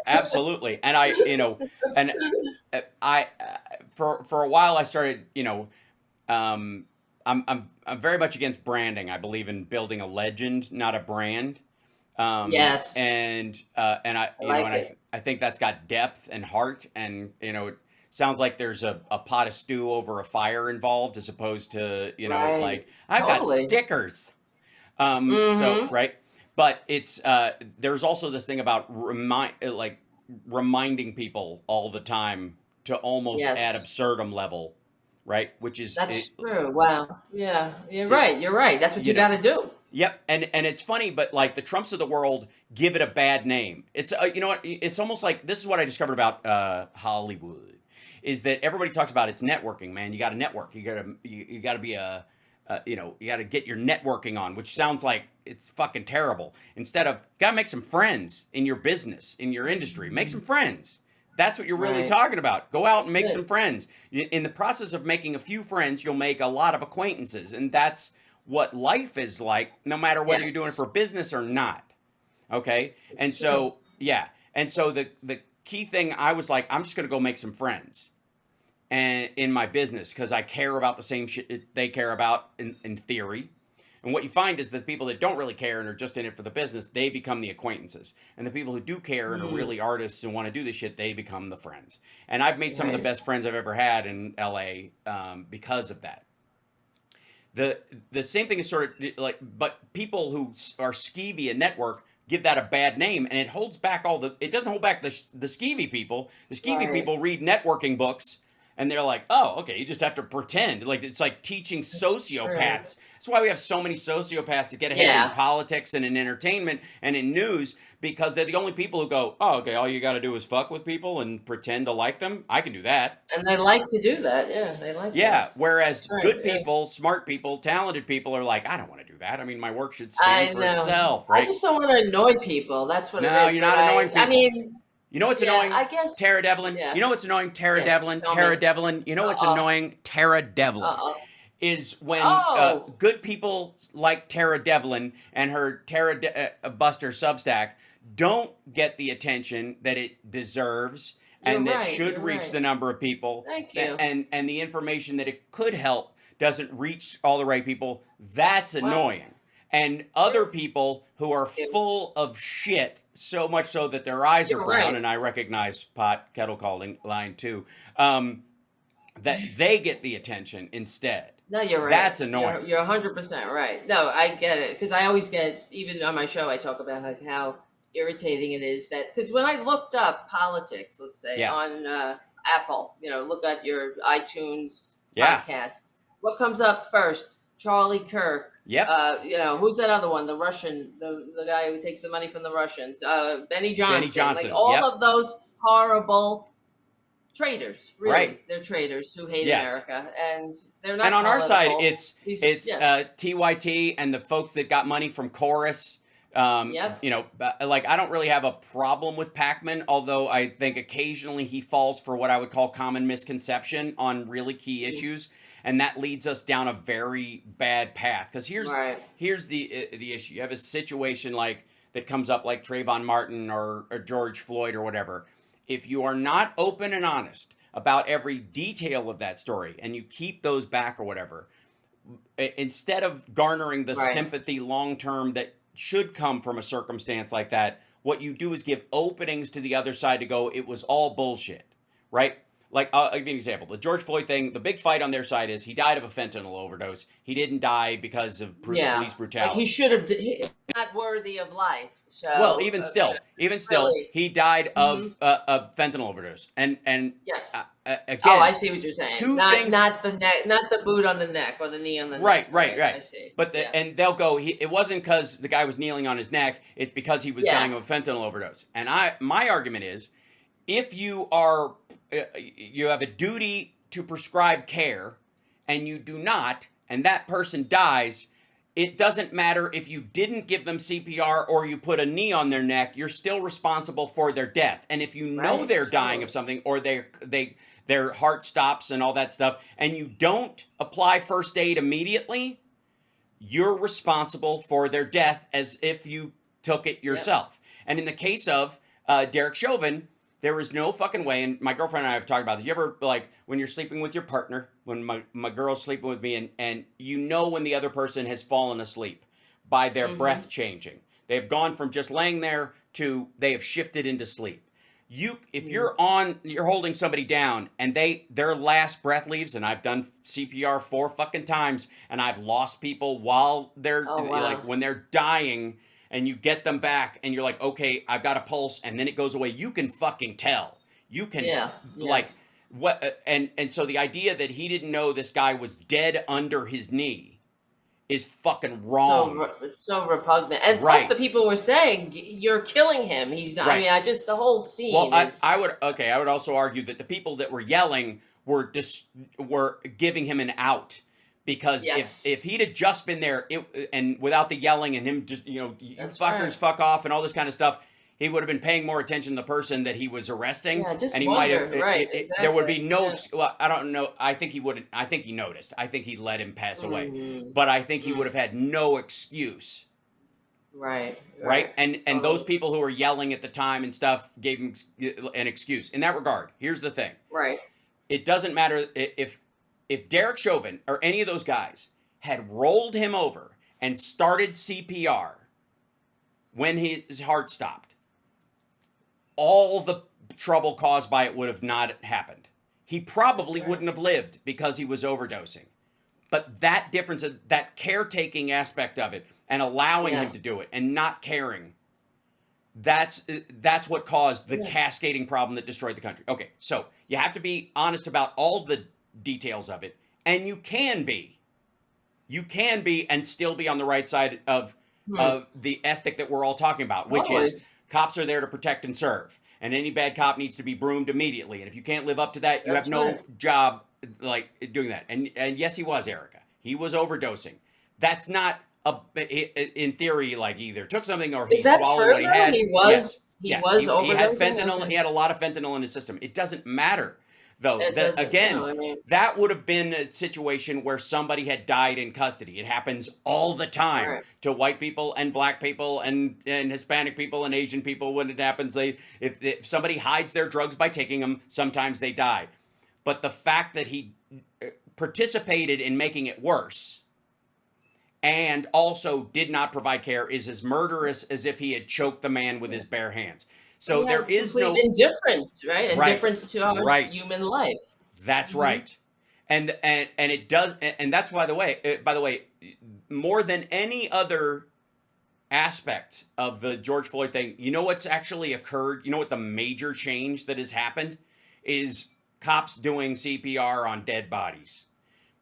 Absolutely. And and I for a while I started. Um, I'm very much against branding. I believe in building a legend, not a brand. Yes, And I I like and it. I think that's got depth and heart, and it sounds like there's a pot of stew over a fire involved, as opposed to Right. like, I've got Totally. stickers. So Mm-hmm. right, but it's there's also this thing about reminding people all the time to almost ad Yes. absurdum level, right? Which is That's true. Wow. Yeah. You're it, right. You're right. That's what you you know got to do. Yep, and it's funny, but like the Trumps of the world give it a bad name. It's you know what? It's almost like, this is what I discovered about Hollywood, is that everybody talks about it's networking. Man, you got to network. You got to be you got to get your networking on, which sounds like it's fucking terrible. Instead of, got to make some friends in your business, in your industry. Make some friends. That's what you're really Right. talking about. Go out and make some Good. friends. In the process of making a few friends, you'll make a lot of acquaintances, and that's what life is like, no matter whether you're doing it Yes. for business or not. Okay? And It's true. so, yeah. And so the key thing, I was like, I'm just going to go make some friends. and in my business because I care about the same shit they care about in theory. And what you find is that the people that don't really care and are just in it for the business, they become the acquaintances. And the people who do care and are Mm, really artists and want to do this shit, they become the friends. And I've made some of the right. best friends I've ever had in LA because of that. The same thing is sort of like, but people who are skeevy and network give that a bad name, and it holds back all the. It doesn't hold back the skeevy people. The skeevy Right. people read networking books, and they're like, oh, okay, you just have to pretend. Like it's like teaching That's true. sociopaths. That's why we have so many sociopaths that get ahead in Yeah. politics and in entertainment and in news because they're the only people who go, oh, okay, all you got to do is fuck with people and pretend to like them. I can do that. And they like to do that. Yeah, they like Yeah, that. whereas That's right. good Yeah. people, smart people, talented people are like, I don't want to do that. I mean, my work should stand I for know. itself, I right? just don't want to annoy people. That's what it No, is. you're But not annoying I people. mean, You know what's yeah, annoying? I guess, Tara Devlin. yeah, You know what's annoying? Tara yeah. Devlin. Tell Tara me. Devlin. You know what's Uh-oh. annoying? Tara Devlin Uh-oh. is when Oh, good people like Tara Devlin and her Buster Substack don't get the attention that it deserves you're and that right. should You're reach right. the number of people Thank you. and the information that it could help doesn't reach all the right people. That's Well, annoying. And you're other people who are you. full of shit, so much so that their eyes are You're brown, right. and I recognize pot kettle calling line too, that they get the attention instead. No, you're right. That's annoying. You're 100% right. No, I get it because I always get, even on my show I talk about like how irritating it is that, because when I looked up politics, let's say Yeah. on Apple, look at your iTunes Yeah. podcasts. What comes up first? Charlie Kirk. Yep. Who's that other one? The Russian, the guy who takes the money from the Russians. Benny Benny Johnson. Like Johnson. all Yep. of those horrible traitors, really. Right. They're traitors who hate Yes. America, and they're And not on our side, political. These, it's yeah, TYT and the folks that got money from Chorus. yep, Like I don't really have a problem with Pac-Man, although I think occasionally he falls for what I would call common misconception on really key issues, and that leads us down a very bad path. Because right, here's the issue: you have a situation like that comes up like Trayvon Martin or George Floyd or whatever. If you are not open and honest about every detail of that story, and you keep those back or whatever, instead of garnering the right. sympathy long term that should come from a circumstance like that, what you do is give openings to the other side to go, it was all bullshit, right? Like, I'll give you an example. The George Floyd thing, the big fight on their side is he died of a fentanyl overdose. He didn't die because of Yeah, police like he brutality. should have. He's not worthy of life. Well, So, even still, really, he died hmm, of a fentanyl overdose. And yeah. Oh, I again, see what you're saying. two Not things. not the neck, not the boot on the neck or the knee on the neck. Right. I see. But Yeah, and they'll go. It wasn't because the guy was kneeling on his neck. It's because he was yeah, dying of a fentanyl overdose. And my argument is, if you have a duty to prescribe care, and you do not, and that person dies, it doesn't matter if you didn't give them CPR or you put a knee on their neck. You're still responsible for their death. And if you know right, they're dying of totally. something or their heart stops and all that stuff, and you don't apply first aid immediately, you're responsible for their death as if you took it Yep. yourself. And in the case of Derek Chauvin, there was no fucking way. And my girlfriend and I have talked about this. You ever, like, when you're sleeping with your partner, when my girl's sleeping with me, and you know when the other person has fallen asleep by their Hmm. breath changing. They've gone from just laying there to they have shifted into sleep. If you're holding somebody down and their last breath leaves, and I've done CPR 4 fucking times, and I've lost people while they're Oh like wow. when they're dying, and you get them back, and you're like, okay, I've got a pulse, and then it goes away. You can fucking tell. You can Yeah, yeah. like what, and so the idea that he didn't know this guy was dead under his knee is fucking wrong. It's so repugnant, and plus Right. the people were saying you're killing him. He's not. I Right. mean, the whole Well, scene is. I would also argue that the people that were yelling were giving him an out because if Yes, he'd have just been there and without the yelling and him just you that's fuckers right. fuck off and all this kind of stuff, he would have been paying more attention to the person that he was arresting, Yeah, I just and he might have wonder. Right, there would be exactly. no Yeah. well, I don't know. I think he wouldn't. I think he noticed. I think he let him pass away, Mm, but I think he would mm, have had no excuse. right, Right, right, and those totally. people who were yelling at the time and stuff gave him an excuse in that regard. Here's the thing: Right. it doesn't matter if Derek Chauvin or any of those guys had rolled him over and started CPR when his heart stopped, all the trouble caused by it would have not happened. He probably wouldn't have lived because he was overdosing. But that difference, that caretaking aspect of it, and allowing him to do it, and not caring, that's what caused the cascading problem that destroyed the country. Okay, so you have to be honest about all the details of it, and you can be and still be on the right side of the ethic that we're all talking about, which is cops are there to protect and serve, and any bad cop needs to be broomed immediately. And if you can't live up to that, you have no job like doing that. And yes, he was, Erica. He was overdosing. That's not in theory, like either took something or he swallowed what he had. He was overdosing. He had fentanyl. Okay. He had a lot of fentanyl in his system. It doesn't matter, though. That would have been a situation where somebody had died in custody. It happens all the time to white people and black people and Hispanic people and Asian people. When it happens, if somebody hides their drugs by taking them, sometimes they die. But the fact that he participated in making it worse and also did not provide care is as murderous as if he had choked the man with his bare hands. So there is no indifference, right? Indifference to our human life. That's right. And it does, and that's by the way, more than any other aspect of the George Floyd thing, you know what's actually occurred? You know what the major change that has happened is cops doing CPR on dead bodies.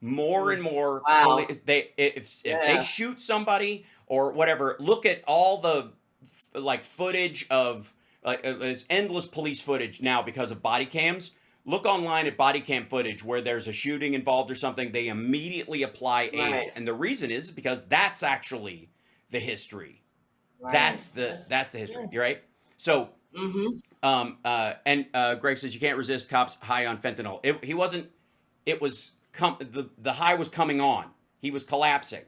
More and more, if they shoot somebody or whatever, look at all the footage of there's endless police footage now because of body cams. Look online at body cam footage where there's a shooting involved or something. They immediately apply aid, and the reason is because that's actually the history. That's the history. You're right. So, Greg says you can't resist cops high on fentanyl. He wasn't. It was. The high was coming on. He was collapsing.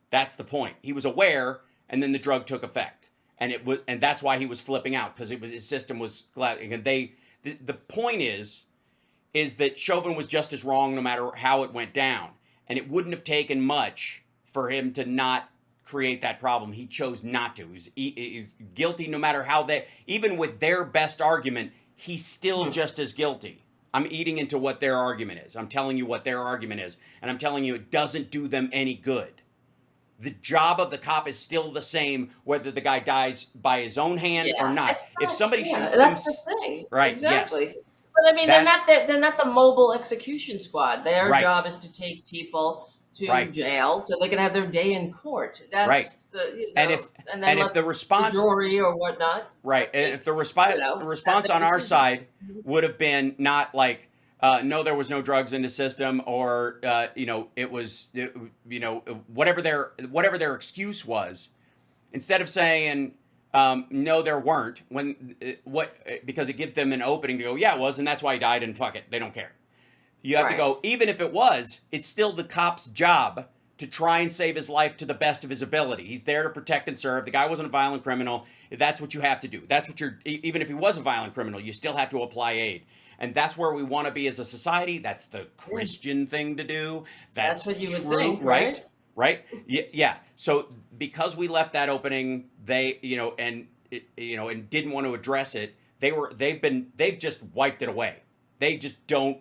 That's the point. He was aware, and then the drug took effect, and that's why he was flipping out, because his system was collapsing. And the point is that Chauvin was just as wrong no matter how it went down, and it wouldn't have taken much for him to not create that problem. He chose not to. He's guilty no matter how even with their best argument, he's still just as guilty. I'm eating into what their argument is. I'm telling you what their argument is. And I'm telling you it doesn't do them any good. The job of the cop is still the same, whether the guy dies by his own hand or not. If somebody shoots them... That's the thing. Right, exactly. Yes. But I mean, they're not the mobile execution squad. Their job is to take people to jail so they can have their day in court. That's the, and if the response, the jury or whatnot, and if the response on our side would have been not like, no, there was no drugs in the system, or it was, whatever their excuse was, instead of saying, no, there weren't, because it gives them an opening to go, yeah, it was, and that's why he died, and fuck it, they don't care. You have to go, even if it was, it's still the cop's job to try and save his life to the best of his ability. He's there to protect and serve. The guy wasn't a violent criminal. That's what you have to do. That's what even if he was a violent criminal, you still have to apply aid. And that's where we want to be as a society. That's the Christian thing to do. That's what you would think, right? Yeah. So because we left that opening, they, and didn't want to address it, they've just wiped it away. They just don't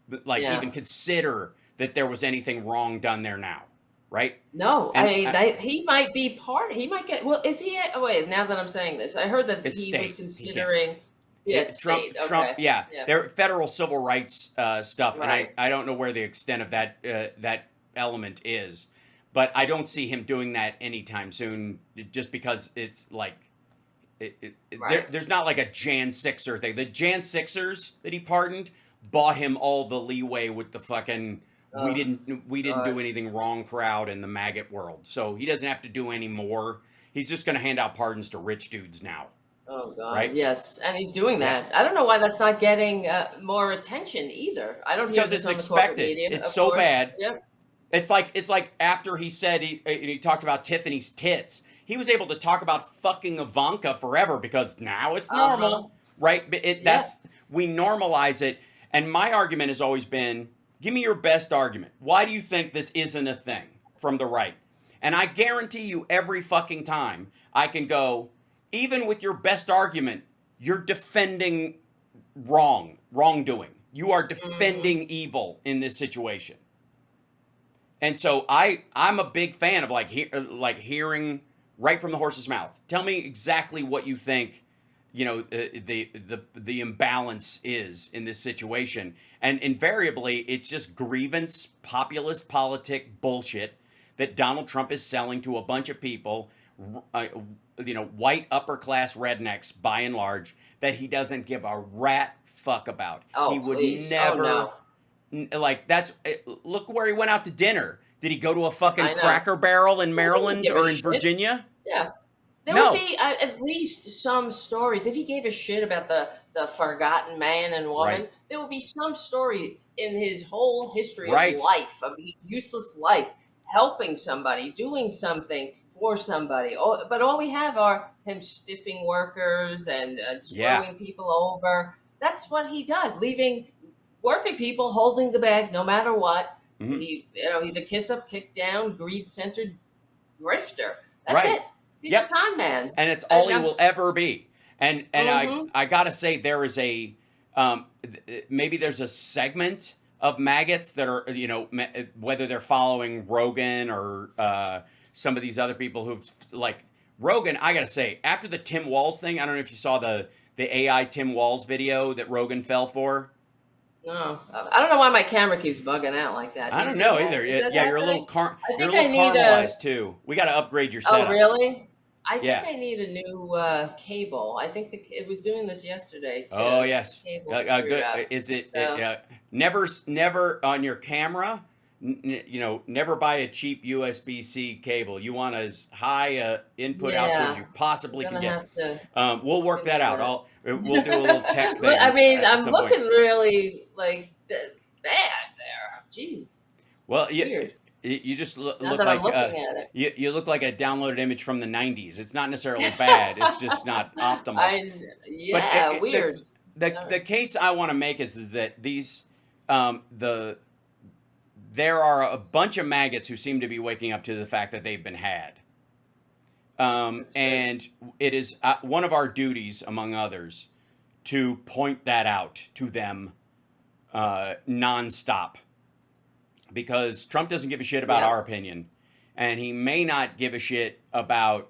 even consider that there was anything wrong done there now, right? No, he might be part. He might get. Well, is he? Oh wait, now that I'm saying this, I heard that he was considering. Trump. They're federal civil rights stuff, and I don't know where the extent of that element is, but I don't see him doing that anytime soon. Just because it's like. There's not like a Jan 6er thing. The Jan 6ers that he pardoned bought him all the leeway with the fucking we didn't do anything wrong crowd in the MAGA world. So he doesn't have to do any more. He's just going to hand out pardons to rich dudes now. Oh God! Right? Yes, and he's doing that. I don't know why that's not getting more attention either. I don't hear because it's expected. Media, it's so bad. Yep. It's like after he said he talked about Tiffany's tits. He was able to talk about fucking Ivanka forever because now it's normal, right? We normalize it, And my argument has always been, give me your best argument. Why do you think this isn't a thing from the right? And I guarantee you every fucking time I can go, even with your best argument, you're defending wrongdoing. You are defending evil in this situation. And so I'm a big fan of like hearing right from the horse's mouth. Tell me exactly what you think, the imbalance is in this situation. And invariably, it's just grievance, populist politic bullshit that Donald Trump is selling to a bunch of people, white upper class rednecks by and large, that he doesn't give a rat fuck about. Oh, he would please. never. Oh, no. Look where he went out to dinner. Did he go to a fucking I know. Cracker Barrel in He wouldn't Maryland give a or in shit. Virginia? Yeah. There No. would be at least some stories. If he gave a shit about the forgotten man and woman, Right. there would be some stories in his whole history Right. of life, of his useless life, helping somebody, doing something for somebody. But all we have are him stiffing workers and screwing people over. That's what he does, leaving working people holding the bag no matter what. Mhm. He's a kiss up, kick down, greed centered grifter. That's Right. it. He's Yep. a con man. And it's all he I'm will s- ever be. And Mhm. I gotta say, there is maybe there's a segment of maggots that are, whether they're following Rogan or some of these other people who've, like, Rogan, I gotta say, after the Tim Walz thing, I don't know if you saw the AI Tim Walz video that Rogan fell for. No, I don't know why my camera keeps bugging out like that. Do I you don't see know that? either. Is that Yeah, you're a little happening? I you're a think I little need caramelized too. We got to upgrade your setup. Oh, really? I think Yeah. I need a new cable. I think it was doing this yesterday too. Oh yes. Cable Good. screwed up. Is it? So- Never on your camera. Never buy a cheap USB-C cable. You want as high input output as you possibly I'm can gonna get. have to. We'll work that out. consider We'll do a little tech thing. I mean, at I'm some looking point. really like bad there. Jeez. Well, It's weird. you just look Now that I'm like looking at it. you look like a downloaded image from the '90s. It's not necessarily bad. It's just not optimal. But weird. The case I want to make is that these there are a bunch of maggots who seem to be waking up to the fact that they've been had. And it is one of our duties, among others, to point that out to them nonstop. Because Trump doesn't give a shit about our opinion. And he may not give a shit about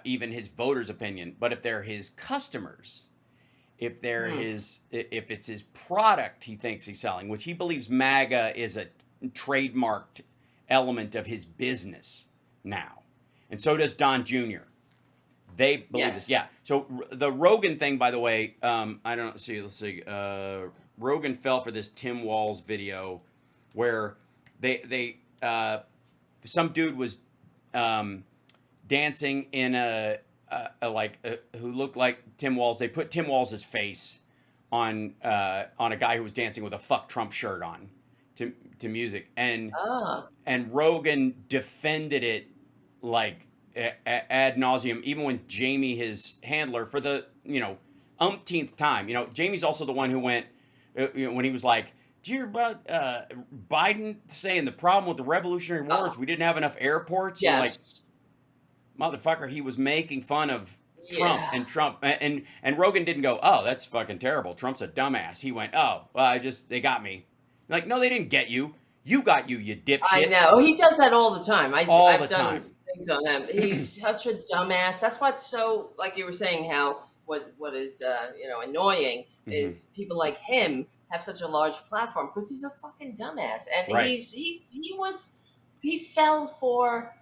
even his voters' opinion. But if they're his customers, if it's his product he thinks he's selling, which he believes MAGA is a trademarked element of his business now. And so does Don Jr. They believe this. Yeah. So the Rogan thing, by the way, I don't see. Let's see. Rogan fell for this Tim Walz video where they some dude was dancing in who looked like Tim Walz. They put Tim Walz's face on a guy who was dancing with a "Fuck Trump" shirt on to music, and Rogan defended it like ad nauseum, even when Jamie, his handler, for the umpteenth time. Jamie's also the one who went when he was like, "Do you hear about Biden saying the problem with the Revolutionary War is we didn't have enough airports?" Yes. And motherfucker, he was making fun of Trump and Rogan didn't go, "Oh, that's fucking terrible. Trump's a dumbass." He went, "Oh, well, they got me." Like, no, they didn't get you. You got you dipshit. I know. He does that all the time. I've done time. things on him. He's such a dumbass. That's what's so, like you were saying, how what is annoying is people like him have such a large platform because he's a fucking dumbass. And he fell for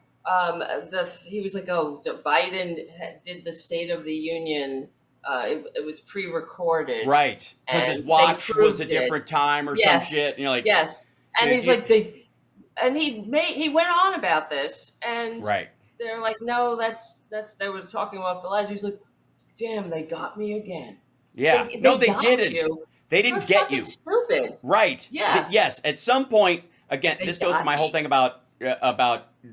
he was like, oh, Biden did the State of the Union. It was pre-recorded, right? Because his watch was a different time or some shit. And you're like, yes, and he's like he went on about this, and they're like, no, that's they were talking off the ledge. He's like, damn, they got me again. Yeah, they didn't. You. They didn't get you. Stupid. Right. Yeah. Yes. At some point, again, this goes to my whole thing about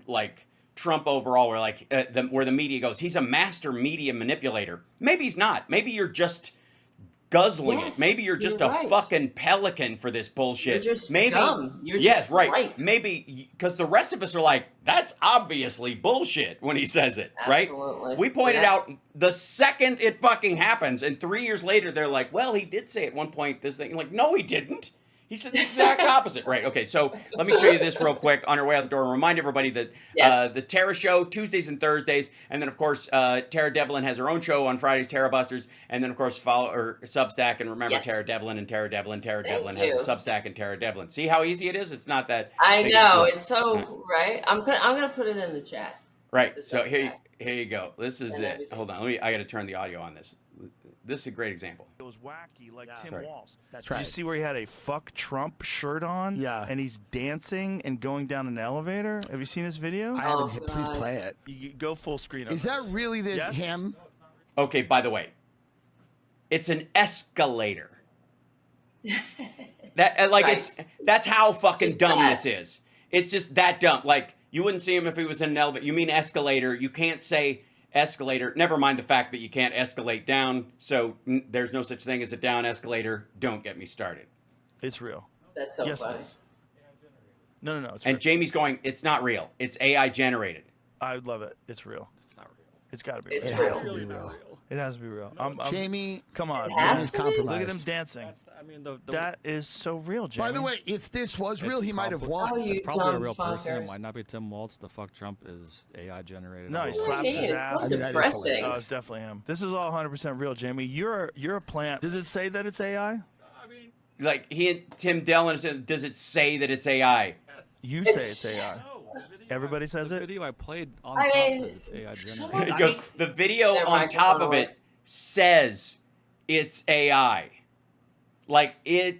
like Trump overall, where where the media goes, he's a master media manipulator. Maybe he's not. Maybe you're just guzzling it. Yes, Maybe you're just you're a right. fucking pelican for this bullshit. You're just Maybe, dumb. You're yes, just right. ripe. Maybe because the rest of us are like, that's obviously bullshit when he says it, right? Absolutely. We pointed Yeah. out the second it fucking happens, and 3 years later they're like, well, he did say at one point this thing. You're like, no, he didn't. He said the exact opposite. Right. Okay. So let me show you this real quick on our way out the door. Remind everybody that Yes. the Tara Show, Tuesdays and Thursdays. And then, of course, Tara Devlin has her own show on Fridays, Tara Busters. And then, of course, follow her Substack. And remember, Yes. Tara Devlin and Tara Devlin. Tara Thank Devlin has a you. Substack and Tara Devlin. See how easy it is? It's not that I big know. a deal. It's so right. I'm gonna put it in the chat. Right. The So here Substack. you go. This is And it. everything. Hold on. I got to turn the audio on this. This is a great example. It was wacky, like Tim Sorry. Walz. That's Did right. you see where he had a "fuck Trump" shirt on? Yeah. And he's dancing and going down an elevator. Have you seen this video? I Oh, haven't. Please God. play it. You go full screen. on Is that this. really this Yes. him? Okay. By the way, it's an escalator. That like Right. that's how fucking Just dumb that. this is. It's just that dumb. Like you wouldn't see him if he was in an elevator. You mean escalator? You can't say escalator. Never mind the fact that you can't escalate down. So there's no such thing as a down escalator. Don't get me started. It's real. That's so yes, funny. it is. No. It's And real. Jamie's going, it's not real. It's AI generated. I would love it. It's real. It's not real. It's got to be. It's real. It has real. to be real. It has to be real. Jamie, Come on. It has Jamie's to be? compromised. Look at him dancing. I mean, the That is so real, Jamie. By the way, if this was real, It's he might have probably- won. Oh, you it's probably a dumb real person. It fuckers. might not be Tim Walz. The fuck Trump is AI generated. No, he What do you slaps mean? his It's ass. so I mean, that is depressing. hilarious. Oh, it's definitely him. This is all 100% real, Jamie. You're a plant. Does it say that it's AI? I mean, Like he and Tim Dillon said, does it say that it's AI? You say It's- it's AI. no. The video, Everybody says the it. video I played on I top mean, says it's AI someone- generated. It goes, the video Their on top microphone of it says it's AI. Like it's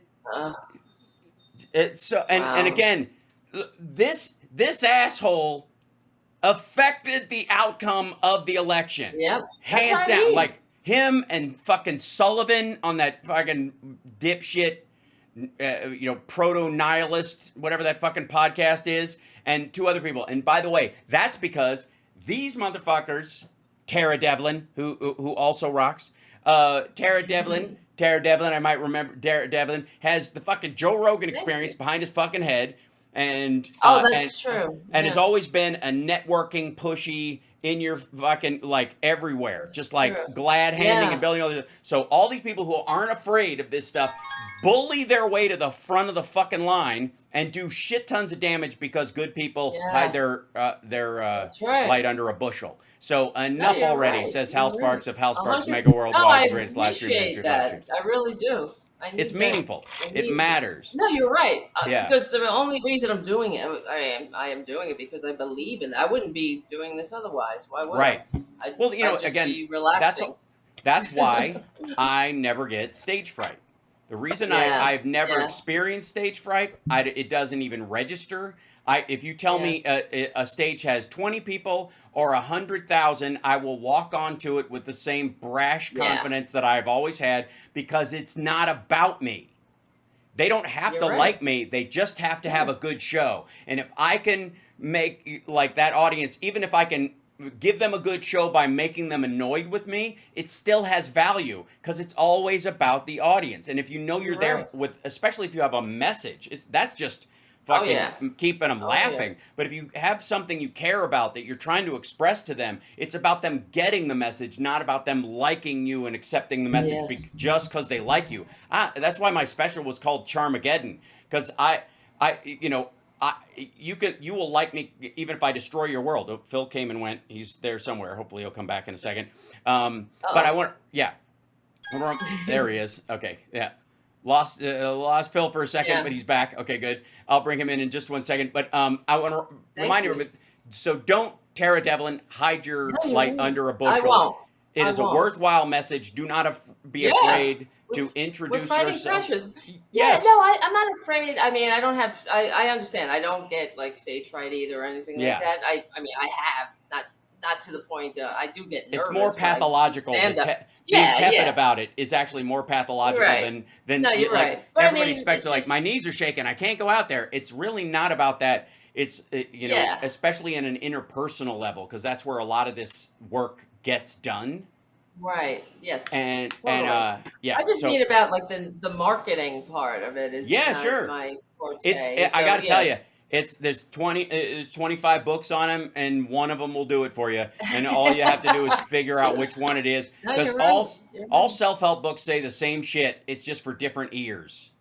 so and Wow. again, this asshole affected the outcome of the election. Yep. Hands That's what I down. mean. Like him and fucking Sullivan on that fucking dipshit proto-nihilist, whatever that fucking podcast is, and two other people. And by the way, that's because these motherfuckers, Tara Devlin, who also rocks, Tara Devlin, I might remember, Tara Devlin has the fucking Joe Rogan experience behind his fucking head, and That's true. and has Yeah. always been a networking pushy in your fucking like everywhere, just like True. glad handing Yeah. and building all this. So all these people who aren't afraid of this stuff bully their way to the front of the fucking line and do shit tons of damage because good people Yeah. hide their That's right. light under a bushel. So enough you're already, right. says You're Hal right. Sparks of Hal Sparks 100 Mega Worldwide, No, I the greatest live stream appreciate history of live that. streams. I really do. I need It's that. meaningful. I It need- matters. No, you're right. Yeah. Because the only reason I'm doing it, I am doing it because I believe in it. I wouldn't be doing this otherwise. Why would Right. I? Well, you know, I'd just again, be relaxing. That's why I never get stage fright. The reason Yeah, I've never yeah. experienced stage fright, it doesn't even register. If you tell me a stage has 20 people or 100,000, I will walk onto it with the same brash Yeah. confidence that I've always had because it's not about me. They don't have You're to right. like me. They just have to have a good show. And if I can make like that audience, even if I can give them a good show by making them annoyed with me, it still has value because it's always about the audience. And if you know you're there Right. with, especially if you have a message, that's just fucking yeah. keeping them Oh, laughing. yeah. But if you have something you care about that you're trying to express to them, it's about them getting the message, not about them liking you and accepting the message Yes. just because they like you. That's why my special was called Charmageddon, because you will like me even if I destroy your world. Oh, Phil came and went. He's there somewhere. Hopefully he'll come back in a second. But I want, there he is. Okay, yeah. Lost Phil for a second, Yeah. but he's back. Okay, good. I'll bring him in just 1 second. But I want to Thank remind you. everybody. So don't, Tara Devlin, hide your No, you light won't. under a bushel. I won't. It I is a won't. worthwhile message. Do not be Yeah. afraid to We're introduce fighting yourself. pressures. Yes. Yeah, no, I'm not afraid. I mean, I don't have. I understand. I don't get like stage fright either or anything Yeah. like that. I mean, I have not to the point. I do get nervous. It's more when I pathological. stand up. Being Yeah, tepid yeah. about it is actually more pathological Right. than No, you're like, right. But I everybody mean, expects. it's Like just- my knees are shaking. I can't go out there. It's really not about that. It's Yeah. especially in an interpersonal level, because that's where a lot of this work gets done. Right. Yes. And Totally. yeah, I just so mean about like the marketing part of it is yeah, not sure. my It's forte. I So got to tell yeah. you, there's 25 books on them, and one of them will do it for you. And all you have to do is figure out which one it is, No, because you're right. You're all right. self-help books say the same shit. It's just for different ears.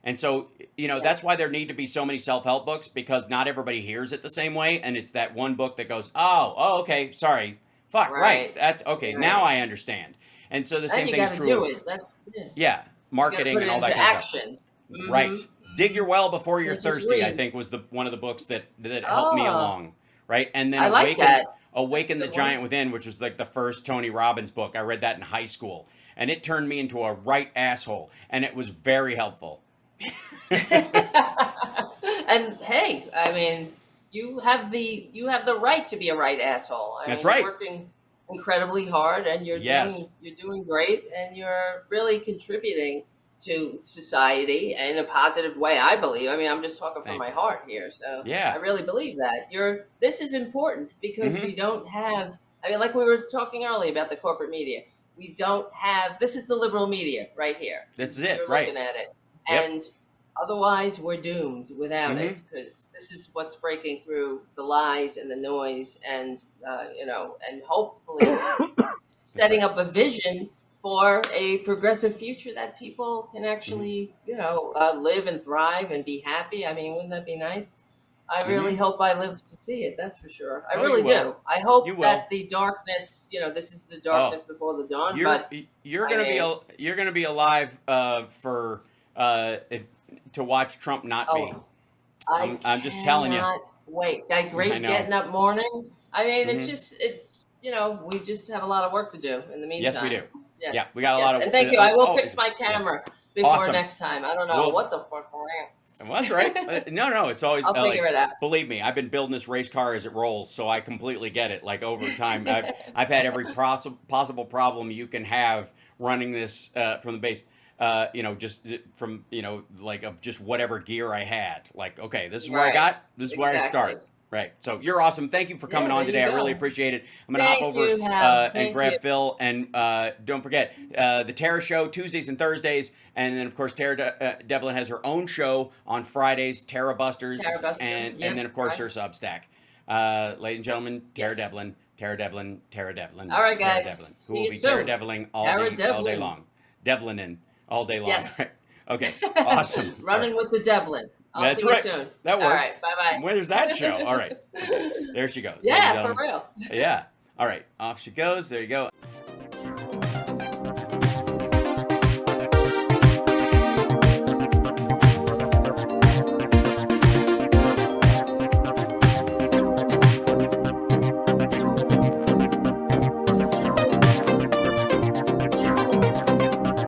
And so, that's why Yes. there need to be so many self-help books, because not everybody hears it the same way, and it's that one book that goes, "Oh, okay, sorry. Fuck, right. Right. That's okay. Now Right. I understand." And so the And same you thing is got to true do of, it. That yeah. yeah, You got to put marketing it and all that into kind of stuff. action. Right. Dig your well before you're Can't just thirsty, I read. think was the one of the books that helped me Oh, along. Right. And then I like that. That's a Awaken the good one. Giant Within, which was like the first Tony Robbins book. I read that in high school, and it turned me into a right asshole, and it was very helpful. And hey, I mean, you have the right to be a right asshole. I That's mean, you're right. working incredibly hard, and Yes. you're doing great, and you're really contributing to society in a positive way. I believe. I mean, I'm just talking from Thank my you. heart here, so I Yeah. really believe that this is important because Mm-hmm. we don't have. I mean, like we were talking earlier about the corporate media. We don't have. This is the liberal media right here. This is it. You're Right. looking at it, Yep. and otherwise, we're doomed without Mm-hmm. it because this is what's breaking through the lies and the noise, and and hopefully That's setting right. up a vision for a progressive future that people can Mm-hmm. actually, live and thrive and be happy. I mean, wouldn't that be nice? I really Mm-hmm. hope I live to see it. That's for sure. I Oh, you really will. do. I You hope will. that the darkness, this is the Oh, darkness before the dawn. But you're I gonna be mean, you're gonna be alive for to watch Trump not be. oh, I I'm just telling you. cannot wait. That I great know. getting up morning. I mean, it's Hmm. just we just have a lot of work to do in the Yes, we meantime. do. Yeah, Yes, we got a yes, lot and of. thank you. I will Oh, fix my yeah, camera before awesome. next time. I don't know Well, what the fuck well, that's right. No, it's always I'll figure like, it out. believe me, I've been building this race car as it rolls, so I completely get it. Like over time, I've had every possible problem you can have running this from the base. Just from like of just whatever gear I had. Like, okay, this is where I Right. got. This is where I Exactly. start. Right. So you're awesome. Thank you for Yeah, coming there on you today. I really go. appreciate it. I'm gonna hop Thank over you, Hal. and Thank you. grab Phil, and don't forget the Tara Show Tuesdays and Thursdays, and then of course Devlin has her own show on Fridays, Tara Busters, Tara Buster. and Yep. then of course Right. her Substack. Ladies and gentlemen, Tara Yes. Devlin, Tara Devlin, Tara Devlin, All right, Tara guys. Devlin, who See will you be Tara soon. Devlin Tara all day Devlin. long, Devlinin all day long. Yes. Okay, awesome. All right. Running with the Devlin. I'll That's see you right. soon. That All works. right. Bye Where's that show? All right. Okay. bye. There she goes, ladies and Yeah, for gentlemen. real. Yeah. All right. Off she goes. There you go.